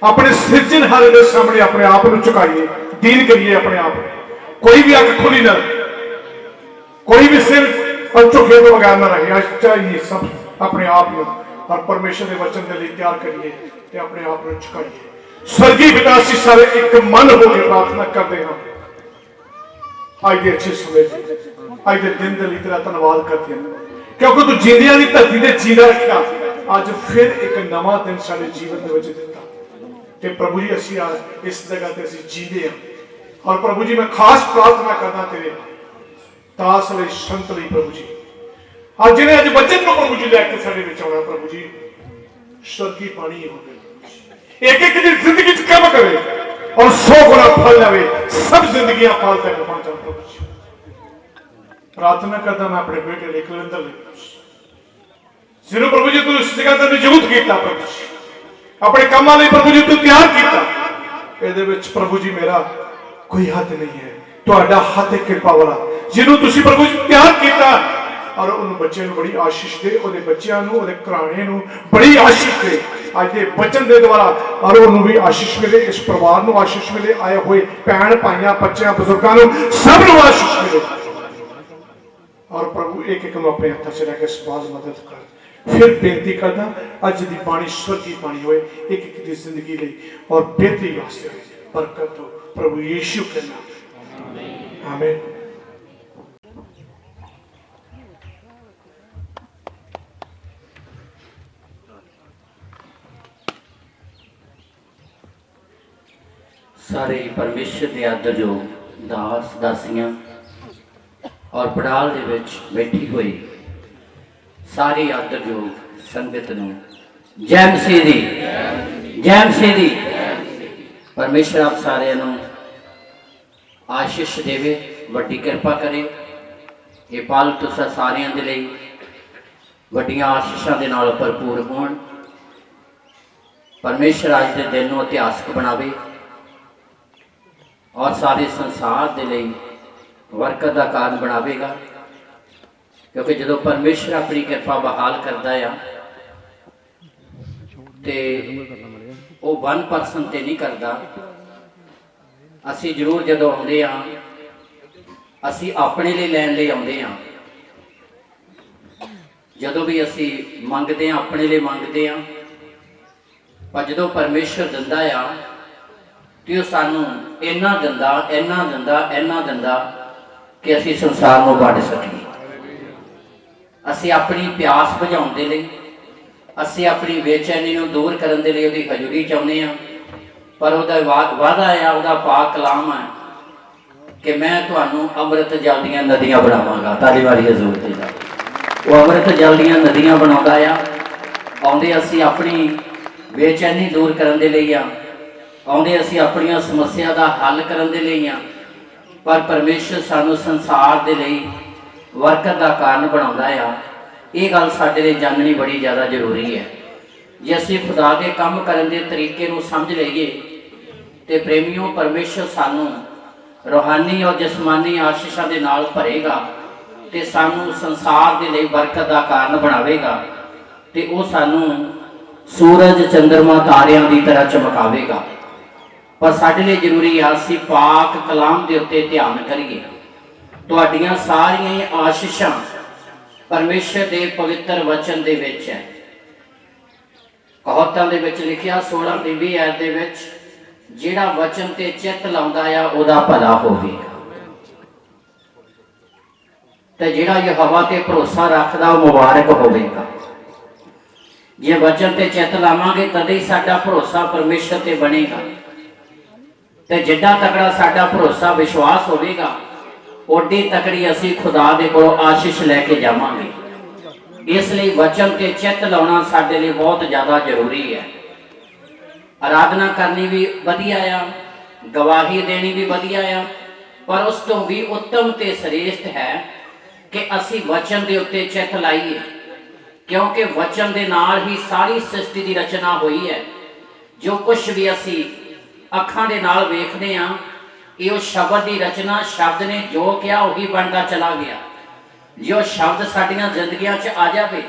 अपने सिरजनहारे के सामने अपने आप को झुकाइए, दीन करिए अपने आप। कोई भी अख खुली ना, कोई भी सिर और झुके तो बगैर ना रहे। आज चाहिए सब अपने आप में और परमेश्वर के वचन के लिए तैयार करिए ते अपने आप को झुकाइए। स्वर्गीय पिता असीं सारे एक मन होकर प्रार्थना करते हैं। आज के अच्छे समय आज के दिन के लिए तेरा धन्यवाद करते हैं, क्योंकि तू जींदियां की धरती से जीना रखा। अज फिर एक नवा दिन साडे जीवन के दिता ते प्रभु जी असीं आज इस जगह ते असीं जींदे हैं। और प्रभु जी मैं खास प्रार्थना करना तेरे दास लई संत लई प्रभु जी, आज जिन्हें अज वचन को प्रभु जी लैके साडे विच आउणा प्रभु जी, स्वर्गीय पानी हो गए एक एक की जिंदगी च काम करे और 100 गुना फल लवे, सब जिंदगियां फल तक पहुंचा प्रभु जी। प्रार्थना करता मैं अपने बेटे ले कुलविंदर ले, जिन्हों प्रभु जी तू इस जगह का नियुक्त किया प्रभु जी, अपने कामों लिए प्रभु जी तू तैयार किया। ਇਹਦੇ ਵਿੱਚ प्रभु जी मेरा कोई हथ नहीं है, ਤੁਹਾਡਾ हथ कृपा वाला जिन्हों तुसी प्रभु जी तैयार किया। और उन बच्चों को बड़ी आशीष दे, ਉਹਦੇ ਬੱਚਿਆਂ ਨੂੰ ਉਹਦੇ ਘਰਾਣੇ ਨੂੰ बड़ी आशीष दे ਅੱਜ ਦੇ वचन ਦੇ द्वारा। और उन्होंने भी आशीष मिले, इस परिवार को आशीष मिले, आए हुए भैन भाइयों बच्चों बुजुर्गों को सब को आशीष मिले। और प्रभु एक एक अपने हाथों से रख सवाल मदद कर। फिर बेनती करदा अज दी पानी स्वर्गीय पानी होए एक एक की जिंदगी ले और बेहतरी वास्ते बरकत हो प्रभु यीशु के नाम, आमीन। सारे परमेश्वर के आदरयोग दास दासियां और पड़ाल दे विच बैठी हुई सारी आदरयोग संगत नूं जय मसीह दी, जय मसीह दी। परमेश्वर आप सारे नूं आशीष देवे, वड्डी कृपा करे। ये पल तुसां सारियां दे लई वड्डियां आशीषां दे नाल भरपूर होण। परमेश्वर अज दे दिन नूं इतिहासक बनावे और सारे संसार के लिए बरकत का कारण बनावेगा, क्योंकि जो परमेश्वर अपनी कृपा बहाल करता है तो 1% नहीं करता। असी जरूर जो आते हाँ असी अपने लिए लैन ले आते हाँ, जो भी असी मंगते हैं अपने लिए मंगते हाँ, पर जो परमेश्वर दिंदा आ तो सानू इन्ना दिंदा इन्ना दिंदा इन्ना दिंदा कि असी संसार को वंड सकीए। असी अपनी प्यास बुझाउण दे लई, असी अपनी बेचैनी को दूर करने के लिए उसकी हजूरी चाहते हैं। पर वह वादा है, वह पाक कलाम है कि मैं तुहानू अमृत जल दीआं नदियां बनावांगा। ताली मारी हजूर दे नाल। वो अमृत जल दीआं नदियां बनाउंदा आ। आउंदे असी अपनी बेचैनी दूर करने के लिए आ, आउंदे असी अपनी समस्या का हल करने के लिए आ। पर परमेश्वर सानू संसार के लिए बरकत का कारण बनाउंदा आ। ये गल साडे लिए जाननी बड़ी ज़्यादा जरूरी है। जे असी खुदा के काम करने के तरीके को समझ लीए तो प्रेमियों परमेश्वर सानू रूहानी और जिसमानी आशीषां दे नाल भरेगा तो सानू संसार के लिए बरकत का कारण बनावेगा तो वह सानू सूरज चंद्रमा तारियां की तरह चमकावेगा। पर साडे लिए जरूरी है असी पाक कलाम के उत्ते ध्यान करिए। तुहाडियां सारियां ही आशीषां परमेश्वर के पवित्र वचन दे विच है। कहावतां दे विच लिखिया 16 की 20 आयत दे विच जिहड़ा वचन ते चित लाउंदा आ उहदा भला होवेगा, ते जिहड़ा यहोवा ते भरोसा रखदा वो मुबारक होवेगा। जे वचन ते चित लावांगे तदे ही साडा भरोसा परमेश्वर ते बनेगा, ते जिड्डा तकड़ा साडा भरोसा विश्वास होवेगा ओडी तकड़ी असी खुदा दे कोलों आशीष लैके जावांगे। इसलिए वचन ते चित लाउणा साडे लिए बहुत ज़्यादा जरूरी है। आराधना करनी भी वधिया आ, गवाही देनी भी वधिया आ, पर उस तो भी उत्तम ते श्रेष्ठ है कि असी वचन के उत्ते चित लाइए, क्योंकि वचन के नाल ही सारी सृष्टि की रचना हुई है। जो कुछ भी असी अखां दे नाल वेखदे हां ये शब्द की रचना, शब्द ने जो कहा वही बनता चला गया। जो शब्द साडियां जिंदगियां च आ जाए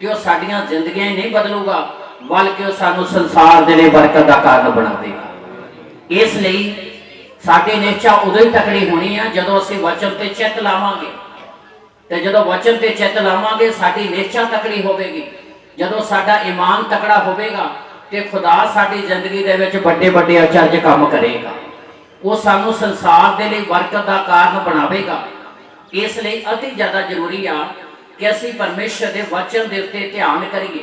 तो साडियां जिंदगियां ही नहीं बदलूगा, बल्कि वो सानू संसार दे लिए बरकत का कारण बनावेगा। इसलिए साडी निश्चा उदों ही तकड़ी होनी है जदों असीं वचन ते चित लावांगे। ते जदों वचन ते चित लावांगे साडी निश्चा तकड़ी होवेगी। जदों साडा ईमान तकड़ा होवेगा ते खुदा साडी जिंदगी दे विच बड़े बड़े अचरज काम करेगा। वो सानू संसार दे लिए बरकत का कारण बनावेगा। इसलिए अति ज़्यादा जरूरी आ कि असीं परमेश्वर के वचन के उत्ते ध्यान करिए।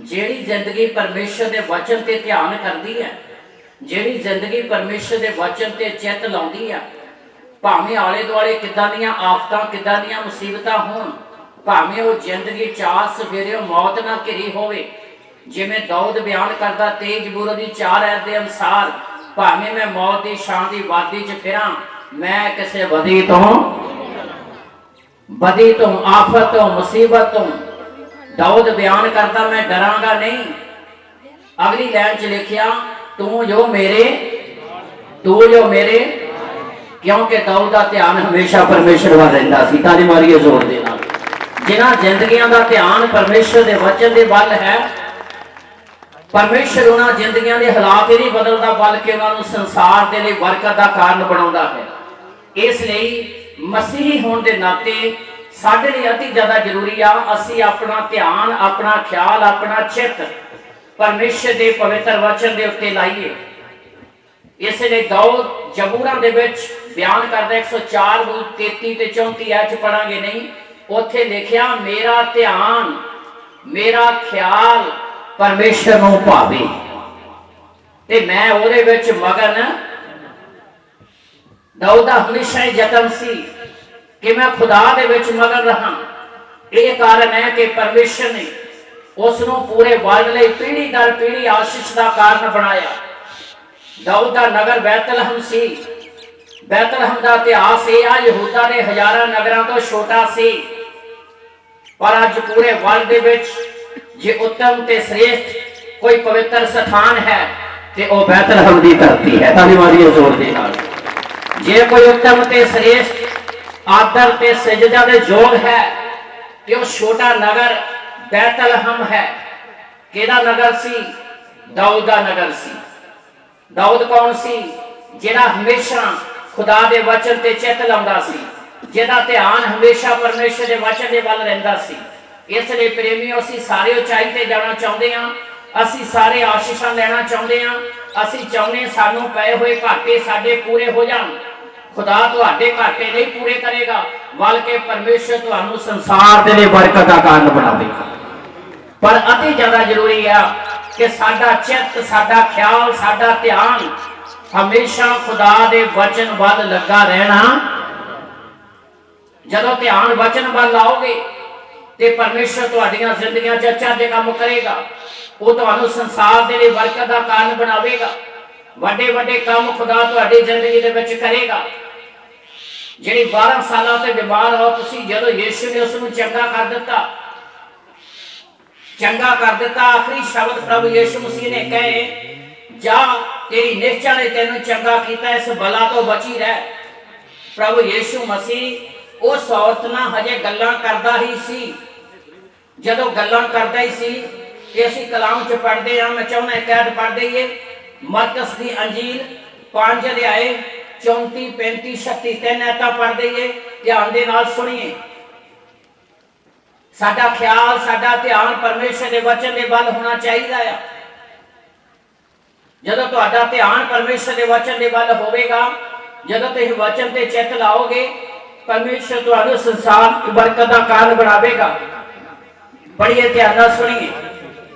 जिहड़ी जिंदगी परमेश्वर के वचन ते ध्यान करती है, जिहड़ी जिंदगी परमेश्वर के वचन ते चित लाउंदी है, भावें आले दुआले किदां दीयां आफतां किदां दीयां मुसीबतां होण, भावें वो जिंदगी चार सवेरे मौत ना घिरी होवे, जिवें दाऊद बयान करदा तेज बुरे दी 4 ऐत दे अनुसार, भावें मैं मौत की छां की वादी च फिरां, मैं किसी बदी तो आफत तो मुसीबत तो, दाऊद बयान करता मैं डरांगा नहीं। अगली लाइन च लिखिया तू जो मेरे, क्योंकि दाऊद का ध्यान हमेशा परमेश्वर वाल रहिंदा सी। ताली मारिए जोर दे नाल। जिन्हां जिंदगियां का ध्यान परमेश्वर के वचन के वल है, परमेश्वर उन्हां जिंदगियां के हालात ही नहीं बदलता बल्कि उन्होंने संसार के लिए बरकत का कारण बनाउंदा है। इसलिए मसीही होने के नाते साडे लिए अति ज़्यादा जरूरी आ असीं अपना ध्यान, अपना ख्याल, अपना चित परमेश्वर के पवित्र वचन के उत्ते लाइए। इसलिए दाऊद जबूरां दे विच बयान करदा 104 33 ते 34 ऐच पढ़ांगे नहीं, उत्थे लिखिया मेरा ध्यान मेरा ख्याल परमेश्वर नूं भावे ते मैं उहदे विच मगन। दाऊद दा हमेशा ही यतन सी कि मैं खुदा दे विच मगन रहा। यह कारण है कि परमेश्वर ने उसनूं पूरे वर्ल्ड लई पीढ़ी दर पीढ़ी आशीष का कारण बनाया। दाऊद दा नगर बैतलहम सी। बैतलहम का इतिहास यह आ यहूदा दे हजारां नगरां तो छोटा सी, पर अज पूरे वर्ल्ड दे विच जे उत्तम ते श्रेष्ठ कोई पवित्र स्थान है ते ओ बैतलहम दी धरती है। ताली मारिए जोर दे नाल। जे कोई उत्तम ते श्रेष्ठ आदर ते सजदा दे योग है ते ओ छोटा नगर बैतलहम है। केदा नगर सी? दाऊद दा नगर सी। दाऊद कौन सी? जिहड़ा हमेशा खुदा दे वचन ते चित लाउंदा सी, जिहदा ध्यान हमेशा परमेश्वर दे वचन दे वल रहिंदा सी। इसलिए प्रेमियों असीं सारे उचाई ते जाना चाहुंदे हां, असीं सारे आशीषां लेना चाहुंदे हां, असीं चाहुंदे सानू पए होए घाटे साडे पूरे हो जाण। खुदा तुहाडे घाटे नहीं पूरे करेगा बल्कि परमेश्वर तुहानू संसार दे लिए बरकत का कारण बनावेगा। पर अति ज्यादा जरूरी है कि साडा चित, साडा ख्याल, साडा ध्यान हमेशा खुदा दे वचन वल लगा रहना। जदों ध्यान वचन वल लाओगे ते परमेश्वर तुहाडीआं जिंदगियां च अच्छा जे काम करेगा। वो तुहानू संसार दे लिए बरकत का कारण बनावेगा। वड्डे वड्डे काम खुदा तुहाडी जिंदगी दे विच करेगा। जिहड़ी 12 सालां ते बीमार हो तुसीं, जदों यीशु ने उसनूं चंगा कर दिता, आखिरी शब्द प्रभु यीशु मसीह ने कहे जा तेरी निश्चा ने तेनू चंगा कीता, इस बला तो बची रह। प्रभु यीशु मसीह उस औरत नाल हजे गल्लां करदा ही सी। जदों गल्लां करदा ही सी ते असीं कलाम च पढ़दे हां, मैं चाहुंदा एक ऐत पढ़ दईए मरकस दी अंजील 5 अध्याय 34 35 36 3 ऐतां पढ़ दईए। ध्यान दे नाल सुणीए। साडा ख्याल, साडा ध्यान परमेश्वर के वचन के वल होना चाहिए है। जदों तुहाडा ध्यान परमेश्वर के वचन के वल होवेगा, जदों तुसीं वचन ते चित लाओगे, परमेश्वर तुहानू संसार बरकत का कारण बनावेगा। बड़िए ध्यान नाल सुणीए।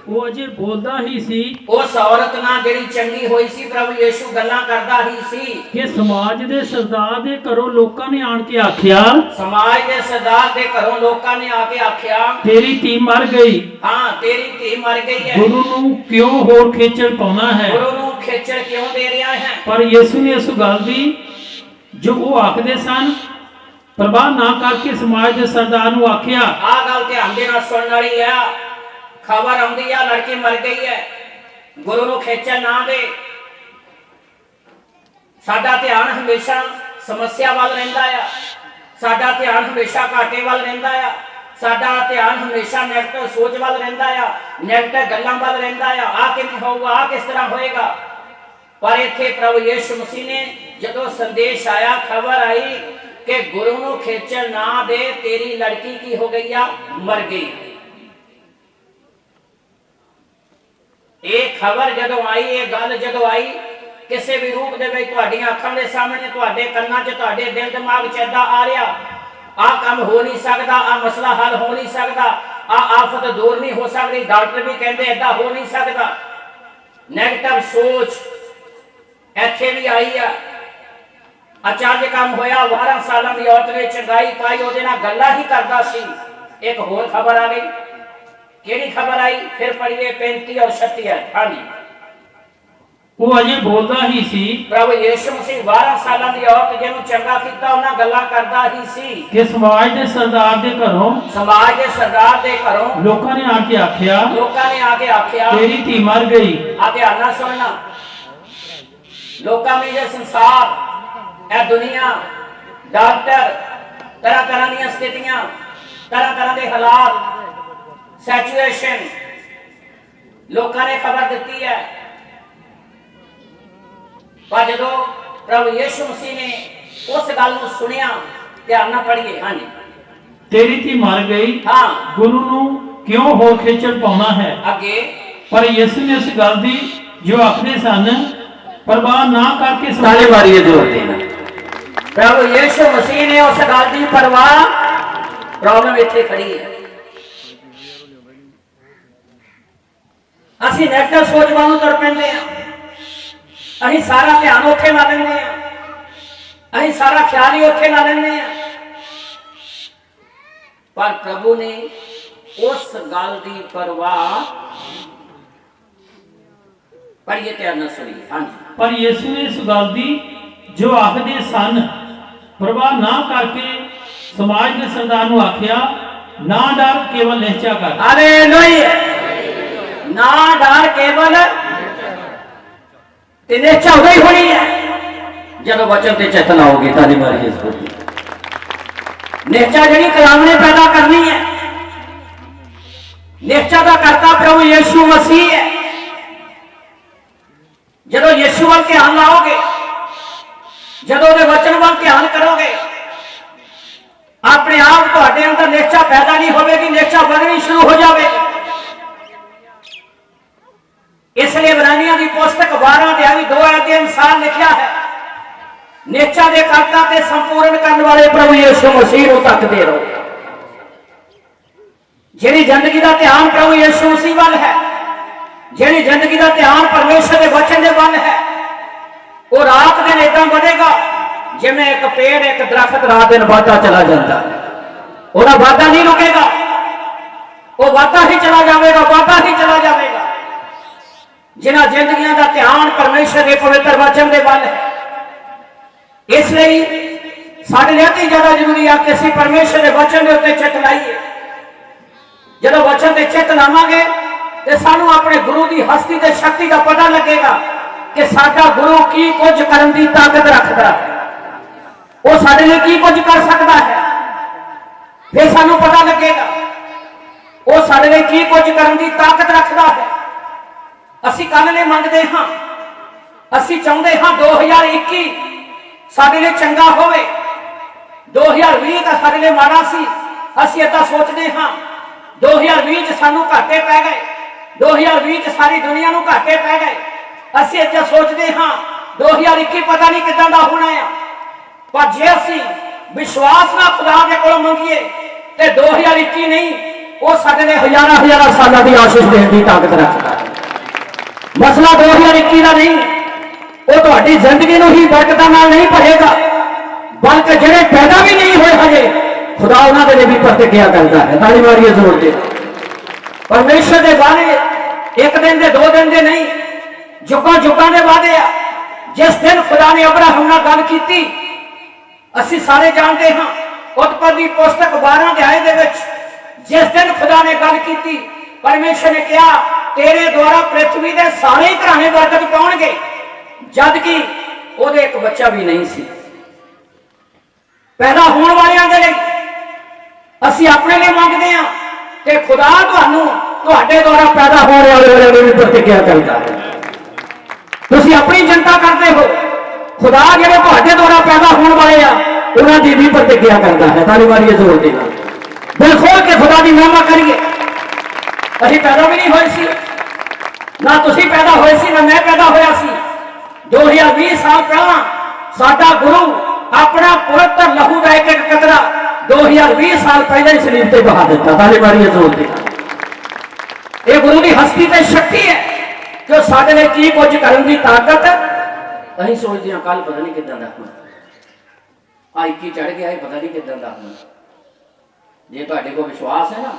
वो अजे बोलदा ही सी उस औरत नाल जिहड़ी चंगी होई सी, प्रभु यीशु गल्लां करदा ही सी कि समाज दे सरदार दे घरों लोकां ने आण के आख्या, समाज के सरदार दे घरों लोकां ने आके आख्या तेरी धी मर गई। हाँ तेरी धी मर गई है। गुरु नूं क्यों होर खेचल पाउणा है? गुरु नूं खेचल क्यों दे रहा है? पर यीशु ने इस गल दी जो वो आखदे सन प्रवाह ना करके समाज के सरदार नूं आख्या। आ गल ध्यान दे नाल सुणन वाली है। खबर आउंदी है लड़की मर गई है, गुरु नूं खेचल ना दे। साडा ध्यान हमेशा समस्या वाल रहिंदा है, साडा ध्यान हमेशा घाटे वाल रहिंदा है, ਸਾਡਾ ਧਿਆਨ ਹਮੇਸ਼ਾ ਨੈਗੇਟਿਵ ਸੋਚ ਵੱਲ ਰਹਿੰਦਾ ਆ, ਨੈਗੇਟਿਵ ਗੱਲਾਂ ਵੱਲ ਰਹਿੰਦਾ ਆ ਕਿਵੇਂ ਹੋਊਗਾ, ਆ ਕਿਸ ਤਰ੍ਹਾਂ ਹੋਏਗਾ। ਪਰ ਇੱਥੇ ਪ੍ਰਭੂ ਯਿਸੂ ਮਸੀਹ ਨੇ ਜਦੋਂ ਸੰਦੇਸ਼ ਆਇਆ, ਖਬਰ ਆਈ ਕਿ ਗੁਰੂ ਨੂੰ ਖੇਚਲ ਨਾ ਦੇ, ਤੇਰੀ ਲੜਕੀ ਕੀ ਹੋ ਗਈ ਆ, ਮਰ ਗਈ। ਇਹ ਖਬਰ ਜਦੋਂ ਆਈ, ਇਹ ਗੱਲ ਜਦੋਂ ਆਈ, ਕਿਸੇ ਵੀ ਰੂਪ ਦੇ ਵਿੱਚ ਤੁਹਾਡੀਆਂ ਅੱਖਾਂ ਦੇ ਸਾਹਮਣੇ, ਤੁਹਾਡੇ ਕੰਨਾਂ 'ਚ, ਤੁਹਾਡੇ ਦਿਲ ਦਿਮਾਗ 'ਚ ਏਦਾਂ ਆ ਰਿਹਾ, ਆ ਕੰਮ ਹੋ ਨਹੀਂ ਸਕਦਾ, ਆ ਮਸਲਾ ਹੱਲ ਹੋ ਨਹੀਂ ਸਕਦਾ, ਆ ਆਫਤ ਦੂਰ ਨਹੀਂ ਹੋ ਸਕਦੀ, ਡਾਕਟਰ ਵੀ ਕਹਿੰਦੇ ਏਦਾਂ ਹੋ ਨਹੀਂ ਸਕਦਾ। ਨੈਗੇਟਿਵ ਸੋਚ ਇੱਥੇ ਵੀ ਆਈ ਆ। ਅਚਾਨਕ ਕੰਮ ਹੋਇਆ, 12 ਸਾਲਾਂ ਦੀ ਔਰਤ ਨੇ ਚੰਗਾਈ ਪਾਈ, ਉਹਦੇ ਨਾਲ ਗੱਲਾਂ ਹੀ ਕਰਦਾ ਸੀ। ਇੱਕ ਹੋਰ ਖਬਰ ਆ ਗਈ। ਕਿਹੜੀ ਖਬਰ ਆਈ? ਫਿਰ ਪੜ੍ਹੀਏ 35 और 36। ਹਾਂਜੀ, ਉਹ ਅਜੇ ਬੋਲਦਾ ਹੀ ਸੀ। ਪ੍ਰਭੂ ਯਿਸੂ ਮਸੀਹ 12 ਸਾਲਾਂ ਦੀ ਔਰਤ ਜਿਹਨੂੰ ਚੰਗਾ ਕੀਤਾ, ਉਹਨਾਂ ਗੱਲਾਂ ਕਰਦਾ ਹੀ ਸੀ ਕਿ ਸਮਾਜ ਦੇ ਸਰਦਾਰ ਦੇ ਘਰੋਂ, ਸਮਾਜ ਦੇ ਸਰਦਾਰ ਦੇ ਘਰੋਂ ਲੋਕਾਂ ਨੇ ਆ ਕੇ ਆਖਿਆ ਤੇਰੀ ਧੀ ਮਰ ਗਈ। ਆ ਧਿਆਨ ਨਾਲ ਸੁਣਨਾ। ਲੋਕਾਂ ਨੇ ਇਹ ਸੰਸਾਰ, ਇਹ ਦੁਨੀਆ, ਡਾਕਟਰ, ਤਰ੍ਹਾਂ ਤਰ੍ਹਾਂ ਦੀਆਂ ਸਥਿਤੀਆਂ, ਤਰ੍ਹਾਂ ਤਰ੍ਹਾਂ ਦੇ ਹਾਲਾਤ, ਸਿਚੁਏਸ਼ਨ, ਲੋਕਾਂ ਨੇ ਖਬਰ ਦਿੱਤੀ ਹੈ। ਪਰ ਜਦੋਂ ਪ੍ਰਭੂ ਯਿਸੂ ਮਸੀਹ ਨੇ ਉਸ ਗੱਲ ਨੂੰ ਸੁਣਿਆ, ਧਿਆਨ ਨਾਲ ਪੜ੍ਹੀਏ। ਹਾਂਜੀ, ਤੇਰੀ ਧੀ ਮਰ ਗਈ, ਹਾਂ, ਗੁਰੂ ਨੂੰ ਕਿਉਂ ਹੋਰ ਖੇਚਲ ਪਾਉਣਾ ਹੈ। ਅੱਗੇ ਪਰ ਯਿਸੂ ਨੇ ਇਸ ਗੱਲ ਦੀ ਜੋ ਆਖਦੇ ਸਨ ਪਰਵਾਹ ਨਾ ਕਰਕੇ ਤਾਲੇ ਮਾਰੀਏ ਜ਼ੋਰ ਦੇਣਾ। ਪ੍ਰਭੂ ਯਿਸੂ ਮਸੀਹ ਨੇ ਉਸ ਗੱਲ ਦੀ ਪਰਵਾਹ, ਪ੍ਰੋਬਲਮ ਇੱਥੇ ਖੜੀ ਹੈ। ਅਸੀਂ ਨੈਗੇਟਿਵ ਸੋਚ ਵੱਲ ਨੂੰ ਤੁਰ ਪੈਂਦੇ ਆ, ਅਸੀਂ ਸਾਰਾ ਧਿਆਨ ਉੱਥੇ ਲਾ ਲੈਂਦੇ ਆ, ਅਸੀਂ ਸਾਰਾ ਖਿਆਲ ਹੀ ਉੱਥੇ ਲਾ ਲੈਂਦੇ ਆ। ਪਰ ਪ੍ਰਭੂ ਨੇ ਉਸ ਗੱਲ ਦੀ ਪਰਵਾਹ, ਪੜ੍ਹੀਏ ਧਿਆਨ ਨਾਲ ਸੁਣੀਏ। ਹਾਂਜੀ, ਪਰ ਯਿਸੂ ਨੇ ਇਸ ਗੱਲ ਦੀ ਜੋ ਆਖਦੇ ਸਨ ਪਰਵਾਹ ਨਾ ਕਰਕੇ ਸਮਾਜ ਦੇ ਸਰਦਾਰ ਨੂੰ ਆਖਿਆ, ਨਾ ਡਰ, ਕੇਵਲ ਨਿਹਚਾ ਕਰ। ਹਾਲੇਲੂਇਆ। ਨਾ ਡਰ, ਕੇਵਲ ਤੇ ਨਿਹਚਾ ਉਦੋਂ ਹੀ ਹੋਣੀ ਹੈ ਜਦੋਂ ਵਚਨ ਤੇ ਚੇਤਨ ਆਉਗੀ। ਤਾਲੀ ਮਾਰੀਏ ਇਸ ਕੋਲ। ਨਿਹਚਾ ਜਿਹੜੀ ਕਲਾਮ ਨੇ ਪੈਦਾ ਕਰਨੀ ਹੈ, ਨਿਹਚਾ ਦਾ ਕਰਤਾ ਪ੍ਰਭੂ ਯਿਸੂ ਮਸੀਹ ਹੈ। ਜਦੋਂ ਯਿਸੂ ਵੱਲ ਧਿਆਨ ਲਾਓਗੇ, ਜਦੋਂ ਉਹਦੇ ਵਚਨ ਵੱਲ ਧਿਆਨ ਕਰੋਗੇ, ਆਪਣੇ ਆਪ ਤੁਹਾਡੇ ਅੰਦਰ ਨਿਹਚਾ ਪੈਦਾ ਨਹੀਂ ਹੋਵੇਗੀ, ਨਿਹਚਾ ਵਧਣੀ ਸ਼ੁਰੂ ਹੋ ਜਾਵੇਗੀ। ਇਸ ਲਈ ਇਬਰਾਨੀਆਂ ਦੀ ਪੁਸਤਕ 12 ਅਧਿਆਇ 2 ਆਇਤ ਦੇ ਅਨੁਸਾਰ ਲਿਖਿਆ ਹੈ, ਨਿਹਚਾ ਦੇ ਕਰਤਾ ਤੇ ਸੰਪੂਰਨ ਕਰਨ ਵਾਲੇ ਪ੍ਰਭੂ ਯਿਸੂ ਮਸੀਹ ਨੂੰ ਤੱਕਦੇ ਰਹੋ। ਜਿਹੜੀ ਜ਼ਿੰਦਗੀ ਦਾ ਧਿਆਨ ਪ੍ਰਭੂ ਯਿਸੂ ਮਸੀਹ ਵੱਲ ਹੈ, ਜਿਹੜੀ ਜ਼ਿੰਦਗੀ ਦਾ ਧਿਆਨ ਪਰਮੇਸ਼ਰ ਦੇ ਵਚਨ ਦੇ ਵੱਲ ਹੈ, ਉਹ ਰਾਤ ਦਿਨ ਏਦਾਂ ਵਧੇਗਾ ਜਿਵੇਂ ਇੱਕ ਪੇੜ, ਇੱਕ ਦਰਖਤ ਰਾਤ ਦਿਨ ਵਧਦਾ ਚਲਾ ਜਾਂਦਾ। ਉਹਦਾ ਵਾਧਾ ਨਹੀਂ ਰੁਕੇਗਾ, ਉਹ ਵਾਧਾ ਹੀ ਚਲਾ ਜਾਵੇਗਾ, ਵਾਧਾ ਹੀ ਚਲਾ ਜਾਵੇਗਾ। ਜਿਨ੍ਹਾਂ ਜ਼ਿੰਦਗੀਆਂ ਦਾ ਧਿਆਨ ਪਰਮੇਸ਼ਰ ਦੇ ਪਵਿੱਤਰ ਵਚਨ ਦੇ ਵੱਲ ਹੈ। ਇਸ ਲਈ ਸਾਡੇ ਲਈ ਅਤੀ ਜ਼ਿਆਦਾ ਜ਼ਰੂਰੀ ਆ ਕਿ ਅਸੀਂ ਪਰਮੇਸ਼ਰ ਦੇ ਵਚਨ ਦੇ ਉੱਤੇ ਚਿੱਤ ਲਾਈਏ। ਜਦੋਂ ਵਚਨ ਤੇ ਚਿੱਤ ਲਾਵਾਂਗੇ ਤੇ ਸਾਨੂੰ ਆਪਣੇ ਗੁਰੂ ਦੀ ਹਸਤੀ ਤੇ ਸ਼ਕਤੀ ਦਾ ਪਤਾ ਲੱਗੇਗਾ ਕਿ ਸਾਡਾ ਗੁਰੂ ਕੀ ਕੁਝ ਕਰਨ ਦੀ ਤਾਕਤ ਰੱਖਦਾ ਹੈ, ਉਹ ਸਾਡੇ ਲਈ ਕੀ ਕੁਝ ਕਰ ਸਕਦਾ ਹੈ। ਫਿਰ ਸਾਨੂੰ ਪਤਾ ਲੱਗੇਗਾ ਉਹ ਸਾਡੇ ਲਈ ਕੀ ਕੁਝ ਕਰਨ ਦੀ ਤਾਕਤ ਰੱਖਦਾ ਹੈ। ਅਸੀਂ ਕੱਲ੍ਹ ਲਈ ਮੰਗਦੇ ਹਾਂ, ਅਸੀਂ ਚਾਹੁੰਦੇ ਹਾਂ 2021 ਸਾਡੇ ਲਈ ਚੰਗਾ ਹੋਵੇ, 2020 ਤਾਂ ਸਾਡੇ ਲਈ ਮਾੜਾ ਸੀ। ਅਸੀਂ ਏਦਾਂ ਸੋਚਦੇ ਹਾਂ 2020 ਚ ਸਾਨੂੰ ਘਾਟੇ ਪੈ ਗਏ, 2020 ਚ ਸਾਰੀ ਦੁਨੀਆ ਨੂੰ ਘਾਟੇ ਪੈ ਗਏ। ਅਸੀਂ ਏਦਾਂ ਸੋਚਦੇ ਹਾਂ 2021 ਪਤਾ ਨਹੀਂ ਕਿੱਦਾਂ ਦਾ ਹੋਣਾ ਆ। ਪਰ ਜੇ ਅਸੀਂ ਵਿਸ਼ਵਾਸ ਨਾਲ ਖੁਦਾ ਦੇ ਕੋਲੋਂ ਮੰਗੀਏ ਤੇ 2021 ਨਹੀਂ, ਉਹ ਸਾਡੇ ਲਈ ਹਜ਼ਾਰਾਂ ਸਾਲਾਂ ਦੀ ਆਸ਼ੀਸ਼ ਦੇਣ ਦੀ ਤਾਕਤ ਰੱਖਦਾ ਹੈ। ਮਸਲਾ 2021 ਦਾ ਨਹੀਂ, ਉਹ ਤੁਹਾਡੀ ਜ਼ਿੰਦਗੀ ਨੂੰ ਹੀ ਬਰਕਤਾਂ ਨਾਲ ਨਹੀਂ ਭਰੇਗਾ, ਬਲਕਿ ਜਿਹੜੇ ਪੈਦਾ ਵੀ ਨਹੀਂ ਹੋਏ ਹਜੇ, ਖੁਦਾ ਉਹਨਾਂ ਦੇ ਲਈ ਵੀ ਪ੍ਰਤਿੱਖਿਆ ਕਰਦਾ ਹੈ। ਤਾਲੀ ਮਾਰੀਏ ਜ਼ੋਰ ਦੇ। ਪਰਮੇਸ਼ਰ ਦੇ ਵਾਅਦੇ ਇੱਕ ਦਿਨ ਦੇ, 2 ਦਿਨ ਦੇ ਨਹੀਂ, ਜੁਗਾਂ ਦੇ ਵਾਅਦੇ ਆ। ਜਿਸ ਦਿਨ ਖੁਦਾ ਨੇ ਅਬਰਾਹਮ ਨਾਲ ਗੱਲ ਕੀਤੀ, ਅਸੀਂ ਸਾਰੇ ਜਾਣਦੇ ਹਾਂ, ਉਤਪਤੀ ਪੁਸਤਕ 12 ਅਧਿਆਇ ਦੇ ਵਿੱਚ ਜਿਸ ਦਿਨ ਖੁਦਾ ਨੇ ਗੱਲ ਕੀਤੀ, ਪਰਮੇਸ਼ਰ ਨੇ ਕਿਹਾ ਤੇਰੇ ਦੁਆਰਾ ਪ੍ਰਿਥਵੀ ਦੇ ਸਾਰੇ ਘਰਾਣੇ ਬਰਕਤ ਪਾਉਣਗੇ, ਜਦ ਕਿ ਉਹਦੇ ਇੱਕ ਬੱਚਾ ਵੀ ਨਹੀਂ ਸੀ। ਪੈਦਾ ਹੋਣ ਵਾਲਿਆਂ ਦੇ ਲਈ ਅਸੀਂ ਆਪਣੇ ਲਈ ਮੰਗਦੇ ਹਾਂ ਤੇ ਖੁਦਾ ਤੁਹਾਨੂੰ ਤੁਹਾਡੇ ਦੁਆਰਾ ਪੈਦਾ ਹੋਣ ਵਾਲਿਆਂ ਦੀ ਵੀ ਪ੍ਰਤੀਕਿਆ ਕਰਦਾ ਹੈ। ਤੁਸੀਂ ਆਪਣੀ ਚਿੰਤਾ ਕਰਦੇ ਹੋ, ਖੁਦਾ ਜਿਹੜੇ ਤੁਹਾਡੇ ਦੁਆਰਾ ਪੈਦਾ ਹੋਣ ਵਾਲੇ ਆ ਉਹਨਾਂ ਦੀ ਵੀ ਪ੍ਰਤੀਕਿਆ ਕਰਦਾ ਹੈ। ਤਾਲੀ ਮਾਰੀਏ ਜ਼ੋਰ ਦੇ ਨਾਲ, ਦਿਲ ਖੋਲ ਕੇ ਖੁਦਾ ਦੀ ਮਹਿਮਾ ਕਰੀਏ। ਅਸੀਂ ਪੈਦਾ ਵੀ ਨਹੀਂ ਹੋਏ ਸੀ, ਨਾ ਤੁਸੀਂ ਪੈਦਾ ਹੋਏ ਸੀ, ਨਾ ਮੈਂ ਪੈਦਾ ਹੋਇਆ ਸੀ। 2020 ਸਾਲ ਪਹਿਲਾਂ ਸਾਡਾ ਗੁਰੂ ਆਪਣਾ ਪਵਿੱਤਰ ਲਹੂ ਦਾ ਇੱਕ ਕਤਰਾ 2020 ਸਾਲ ਪਹਿਲਾਂ ਹੀ ਸਰੀਰ ਤੇ ਬਹਾ ਦਿੱਤਾ। ਤਾਲੀ ਮਾਰੀਏ ਜ਼ੋਰ ਦੇ ਨਾਲ। ਇਹ ਗੁਰੂ ਦੀ ਹਸਤੀ ਤੇ ਸ਼ਕਤੀ ਹੈ ਕਿ ਉਹ ਸਾਡੇ ਲਈ ਕੀ ਕੁਝ ਕਰਨ ਦੀ ਤਾਕਤ। ਅਸੀਂ ਸੋਚਦੇ ਹਾਂ ਕੱਲ ਪਤਾ ਨਹੀਂ ਕਿੱਦਾਂ ਦਾ ਹੋਣਾ, ਅੱਜ ਕੀ ਚੜ ਗਿਆ ਇਹ ਪਤਾ ਨਹੀਂ ਕਿੱਦਾਂ ਦਾ ਹੋਣਾ। ਜੇ ਤੁਹਾਡੇ ਕੋਲ ਵਿਸ਼ਵਾਸ ਹੈ ਨਾ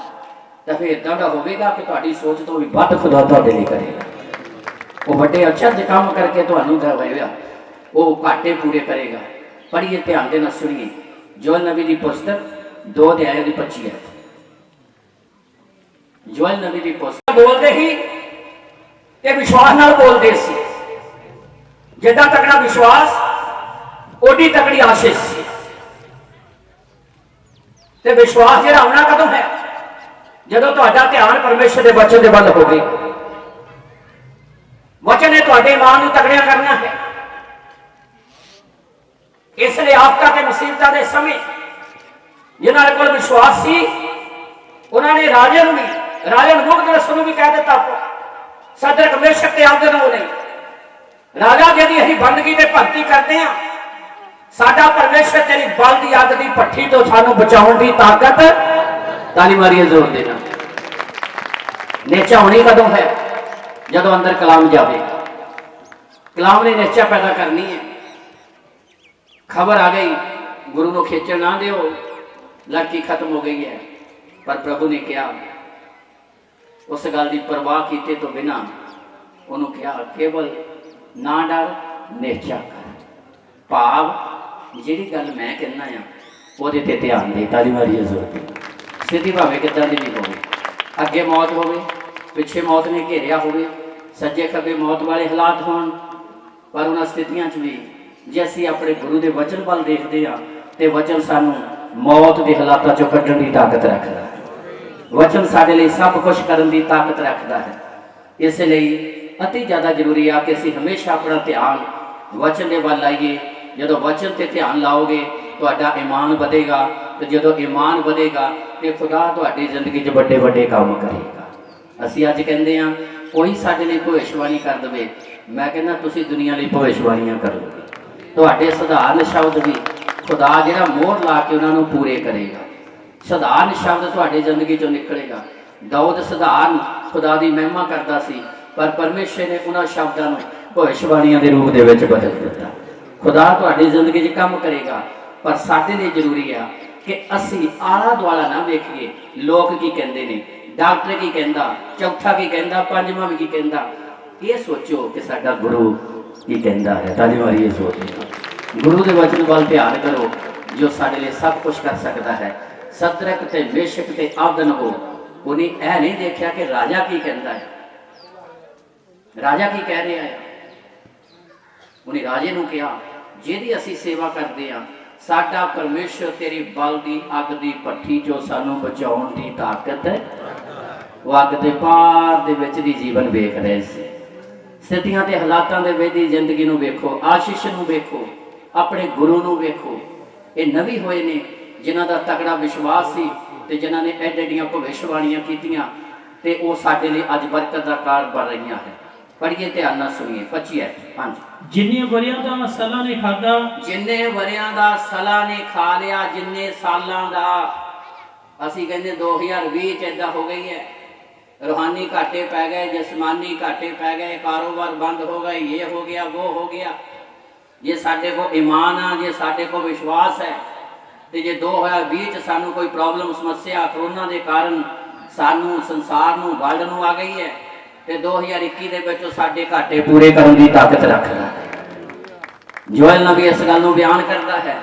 ਤਾਂ ਫਿਰ ਇਦਾਂ ਦਾ ਹੋਵੇਗਾ ਕਿ ਤੁਹਾਡੀ ਸੋਚ ਤੋਂ ਵੀ ਵੱਧ ਖੁਦਾ ਤੁਹਾਡੇ ਲਈ ਕਰੇਗਾ। ਉਹ ਵੱਡੇ ਅਚਰਜ ਕੰਮ ਕਰਕੇ ਤੁਹਾਨੂੰ ਦਰਵਾਏਗਾ, ਉਹ ਘਾਟੇ ਪੂਰੇ ਕਰੇਗਾ। ਪੜ੍ਹੀਏ, ਧਿਆਨ ਦੇ ਨਾਲ ਸੁਣੀਏ। ਜੋਅਲ ਨਬੀ ਦੀ ਪੁਸਤਕ 2 ਅਧਿਆਇ ਦੀ 25 ਹੈ। ਜੋਅਲ ਨਬੀ ਦੀ ਪੁਸਤਕ ਬੋਲਦੇ ਹੀ ਤੇ ਵਿਸ਼ਵਾਸ ਨਾਲ ਬੋਲਦੇ ਸੀ। ਜਿੱਦਾਂ ਤਕੜਾ ਵਿਸ਼ਵਾਸ ਓਡੀ ਤਕੜੀ ਆਸ਼ੀਸ਼ ਸੀ। ਤੇ ਵਿਸ਼ਵਾਸ ਜਿਹੜਾ ਆਉਣਾ ਕਦੋਂ ਹੈ? ਜਦੋਂ ਤੁਹਾਡਾ ਧਿਆਨ ਪਰਮੇਸ਼ਰ ਦੇ ਵਚਨ ਦੇ ਵੱਲ ਹੋਵੇ। ਵਚਨ ਨੇ ਤੁਹਾਡੇ ਇਮਾਨ ਨੂੰ ਤਕੜਿਆ ਕਰਨਾ ਹੈ। ਇਸ ਲਈ ਆਫਤਾਂ ਤੇ ਮੁਸੀਬਤਾਂ ਦੇ ਸਮੇਂ ਜਿਨ੍ਹਾਂ ਦੇ ਕੋਲ ਵਿਸ਼ਵਾਸ ਸੀ ਉਹਨਾਂ ਨੇ ਰਾਜੇ ਨੂੰ ਵੀ, ਰਾਜੇ ਨਬੂਕਦਨੇਸਰ ਨੂੰ ਵੀ ਕਹਿ ਦਿੱਤਾ, ਸਦਰਕ ਮੇਸ਼ਕ ਤੇ ਅਬਦਨਗੋ ਨੇ, ਰਾਜਾ ਜਿਹਦੀ ਅਸੀਂ ਬੰਦਗੀ ਤੇ ਭਗਤੀ ਕਰਦੇ ਹਾਂ, ਸਾਡਾ ਪਰਮੇਸ਼ਰ ਤੇਰੀ ਬਲ ਦੀ ਅੱਗ ਦੀ ਭੱਠੀ ਤੋਂ ਸਾਨੂੰ ਬਚਾਉਣ ਦੀ ਤਾਕਤ। ਤਾਲੀ ਮਾਰੀਏ ਜ਼ੋਰ ਦੇ ਨਾਲ। ਨੇਚਾ ਹੋਣੀ ਕਦੋਂ ਹੈ? ਜਦੋਂ ਅੰਦਰ ਕਲਾਮ ਜਾਵੇ। ਕਲਾਮ ਨੇ ਨੇਚਾ ਪੈਦਾ ਕਰਨੀ ਹੈ। ਖਬਰ ਆ ਗਈ, ਗੁਰੂ ਨੂੰ ਖੇਚਣ ਨਾ ਦਿਓ, ਲੜਕੀ ਖਤਮ ਹੋ ਗਈ ਹੈ। ਪਰ ਪ੍ਰਭੂ ਨੇ ਕਿਹਾ, ਉਸ ਗੱਲ ਦੀ ਪਰਵਾਹ ਕੀਤੇ ਤੋਂ ਬਿਨਾਂ ਉਹਨੂੰ ਕਿਹਾ, ਕੇਵਲ ਨਾ ਡਰ, ਨੇਚਾ ਕਰ। ਭਾਵ ਜਿਹੜੀ ਗੱਲ ਮੈਂ ਕਹਿਣਾ ਆ ਉਹਦੇ ਤੇ ਧਿਆਨ ਦੇ। ਤਾਲੀ ਮਾਰੀਏ ਜ਼ੋਰ ਦੀ। ਸਥਿਤੀ ਭਾਵੇਂ ਕਿੱਦਾਂ ਦੀ ਵੀ ਹੋਵੇ, ਅੱਗੇ ਮੌਤ ਹੋਵੇ, ਪਿੱਛੇ ਮੌਤ ਨੇ ਘੇਰਿਆ ਹੋਵੇ, ਸੱਜੇ ਖੱਬੇ ਮੌਤ ਵਾਲੇ ਹਾਲਾਤ ਹੋਣ, ਪਰ ਉਹਨਾਂ ਸਥਿਤੀਆਂ 'ਚ ਵੀ ਜੇ ਅਸੀਂ ਆਪਣੇ ਗੁਰੂ ਦੇ ਵਚਨ ਵੱਲ ਦੇਖਦੇ ਹਾਂ ਤੇ ਵਚਨ ਸਾਨੂੰ ਮੌਤ ਦੇ ਹਾਲਾਤਾਂ 'ਚੋਂ ਕੱਢਣ ਦੀ ਤਾਕਤ ਰੱਖਦਾ ਹੈ। ਵਚਨ ਸਾਡੇ ਲਈ ਸਭ ਕੁਝ ਕਰਨ ਦੀ ਤਾਕਤ ਰੱਖਦਾ ਹੈ। ਇਸ ਲਈ ਅਤੀ ਜ਼ਿਆਦਾ ਜ਼ਰੂਰੀ ਆ ਕਿ ਅਸੀਂ ਹਮੇਸ਼ਾ ਆਪਣਾ ਧਿਆਨ ਵਚਨ ਦੇ ਵੱਲ ਲਾਈਏ। ਜਦੋਂ ਵਚਨ ਤੇ ਧਿਆਨ ਲਾਓਗੇ ਤੁਹਾਡਾ ਈਮਾਨ ਵਧੇਗਾ, ਤੇ ਜਦੋਂ ਈਮਾਨ ਵਧੇਗਾ ਤੇ ਖੁਦਾ ਤੁਹਾਡੀ ਜ਼ਿੰਦਗੀ 'ਚ ਵੱਡੇ ਵੱਡੇ ਕੰਮ ਕਰੇਗਾ। ਅਸੀਂ ਅੱਜ ਕਹਿੰਦੇ ਹਾਂ ਕੋਈ ਸਾਡੇ ਲਈ ਭਵਿੱਖਬਾਣੀ ਕਰ ਦੇਵੇ, ਮੈਂ ਕਹਿੰਦਾ ਤੁਸੀਂ ਦੁਨੀਆ ਲਈ ਭਵਿੱਖਬਾਣੀਆਂ ਕਰੋਗੇ। ਤੁਹਾਡੇ ਸਧਾਰਨ ਸ਼ਬਦ ਵੀ ਖੁਦਾ ਜਿਹੜਾ ਮੋਹਰ ਲਾ ਕੇ ਉਹਨਾਂ ਨੂੰ ਪੂਰੇ ਕਰੇਗਾ। ਸਧਾਰਨ ਸ਼ਬਦ ਤੁਹਾਡੀ ਜ਼ਿੰਦਗੀ 'ਚੋਂ ਨਿਕਲੇਗਾ। ਦਾਊਦ ਸਧਾਰਨ ਖੁਦਾ ਦੀ ਮਹਿਮਾ ਕਰਦਾ ਸੀ, ਪਰ ਪਰਮੇਸ਼ਰ ਨੇ ਉਹਨਾਂ ਸ਼ਬਦਾਂ ਨੂੰ ਭਵਿੱਖਬਾਣੀਆਂ ਦੇ ਰੂਪ ਦੇ ਵਿੱਚ ਬਦਲ ਦਿੱਤਾ। ਖੁਦਾ ਤੁਹਾਡੀ ਜ਼ਿੰਦਗੀ 'ਚ ਕੰਮ ਕਰੇਗਾ, ਪਰ ਸਾਡੇ ਲਈ ਜ਼ਰੂਰੀ ਆ ਕਿ ਅਸੀਂ ਆਲਾ ਦੁਆਲਾ ਨਾ ਵੇਖੀਏ ਲੋਕ ਕੀ ਕਹਿੰਦੇ ਨੇ, ਡਾਕਟਰ ਕੀ ਕਹਿੰਦਾ, ਚੌਥਾ ਕੀ ਕਹਿੰਦਾ, ਪੰਜਵਾਂ ਵੀ ਕੀ ਕਹਿੰਦਾ। ਇਹ ਸੋਚੋ ਕਿ ਸਾਡਾ ਗੁਰੂ ਕੀ ਕਹਿੰਦਾ ਹੈ। ਤਾਲੀ ਮਾਰੀਏ ਜ਼ੋਰ ਦੇ ਨਾਲ। ਗੁਰੂ ਦੇ ਵਚਨ ਵੱਲ ਧਿਆਨ ਕਰੋ ਜੋ ਸਾਡੇ ਲਈ ਸਭ ਕੁਝ ਕਰ ਸਕਦਾ ਹੈ। ਸਦਰਕ ਤੇ ਮੇਸ਼ਕ ਤੇ ਅਬਦਨਗੋ, ਉਹਨੇ ਇਹ ਨਹੀਂ ਦੇਖਿਆ ਕਿ ਰਾਜਾ ਕੀ ਕਹਿੰਦਾ ਹੈ, ਰਾਜਾ ਕੀ ਕਹਿ ਰਿਹਾ ਹੈ। ਉਹਨੇ ਰਾਜੇ ਨੂੰ ਕਿਹਾ, ਜਿਹਦੀ ਅਸੀਂ ਸੇਵਾ ਕਰਦੇ ਹਾਂ, ਸਾਡਾ ਪਰਮੇਸ਼ਰ ਤੇਰੀ ਬਲ ਦੀ ਅੱਗ ਦੀ ਭੱਠੀ ਚੋਂ ਸਾਨੂੰ ਬਚਾਉਣ ਦੀ ਤਾਕਤ ਹੈ। ਉਹ ਅੱਗ ਦੇ ਪਾਰ ਦੇ ਵਿੱਚ ਦੀ ਜੀਵਨ ਵੇਖ ਰਹੇ ਸੀ। ਸਥਿਤੀਆਂ ਤੇ ਹਾਲਾਤਾਂ ਦੇ ਵਿੱਚ ਦੀ ਜ਼ਿੰਦਗੀ ਨੂੰ ਵੇਖੋ, ਆਸ਼ੀਸ਼ ਨੂੰ ਵੇਖੋ, ਆਪਣੇ ਗੁਰੂ ਨੂੰ ਵੇਖੋ। ਇਹ ਨਵੀਂ ਹੋਏ ਨੇ ਜਿਨ੍ਹਾਂ ਦਾ ਤਕੜਾ ਵਿਸ਼ਵਾਸ ਸੀ ਤੇ ਜਿਨ੍ਹਾਂ ਨੇ ਐਡੀਆਂ ਭਵਿੱਖਬਾਣੀਆਂ ਕੀਤੀਆਂ, ਤੇ ਉਹ ਸਾਡੇ ਲਈ ਅੱਜ ਬਰਕਤ ਦਾ ਕਾਰਨ ਬਣ ਰਹੀਆਂ ਹੈ। ਪੜ੍ਹੀਏ, ਧਿਆਨ ਨਾਲ ਸੁਣੀਏ। 25 ਹੈ। ਹਾਂਜੀ। ਜਿੰਨੇ ਵਰਿਆਂ ਦਾ ਸਲਾ ਨੇ ਖਾਦਾ, ਜਿੰਨੇ ਵਰਿਆਂ ਦਾ ਸਲਾ ਨੇ ਖਾ ਲਿਆ, ਜਿੰਨੇ ਸਾਲਾਂ ਦਾ। ਅਸੀਂ ਕਹਿੰਦੇ 2020 ਚ ਏਦਾਂ ਹੋ ਗਈ ਹੈ, रूहानी घाटे पै गए, जिसमानी घाटे पै गए, कारोबार बंद हो गए, ये हो गया वो हो गया। जे साडे को ईमान आ, जे साडे को विश्वास है, तो जे 2020 सानू कोई प्रॉब्लम समस्या करोना के कारण सानू संसार नू वर्ल्ड नू आ गई है, तो 2021 दे विच साडे घाटे पूरे करने की ताकत रखता है। जोएल नबी इस गल नू बयान करता है।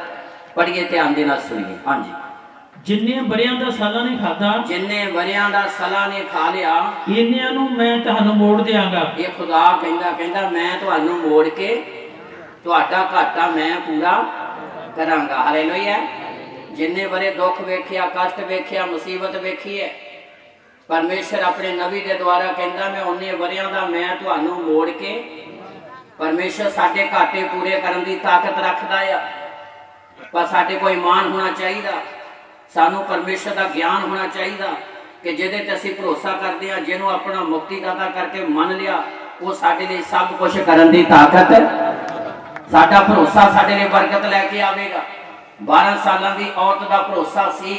पढ़िए, ध्यान दे नाल सुनिए। हाँ जी। जिन्ने वरियां दा साला ने खादा, जिन्ने वरियां दा सला ने खा लिया, इन्नियां नू मैं तुहानू मोड़ देंगा। ये खुदा कहंदा मैं तुहानू मोड़ के तुहाडा घाटा मैं पूरा करांगा। हालेलुया। जिन्ने बड़े दुख वेख्या, कष्ट वेख्या, मुसीबत वेखी है, परमेश्वर अपने नबी के द्वारा कहता मैं उन्ने वरियां दा मैं तुहानू मोड़ के, परमेश्वर साडे घाटे पूरे करने की ताकत रखता है। पर साडे कोई ईमान होना चाहिए, सानू परमेश्वर का ज्ञान होना चाहिए कि जिहदे ते असीं भरोसा करते हैं, जिन्हों अपना मुक्तिदाता करके मन लिया, वो साडे लिए सब कुछ करने की ताकत, साडा भरोसा साडे लिए बरकत लैके आवेगा। 12 सालों की औरत का भरोसा सी,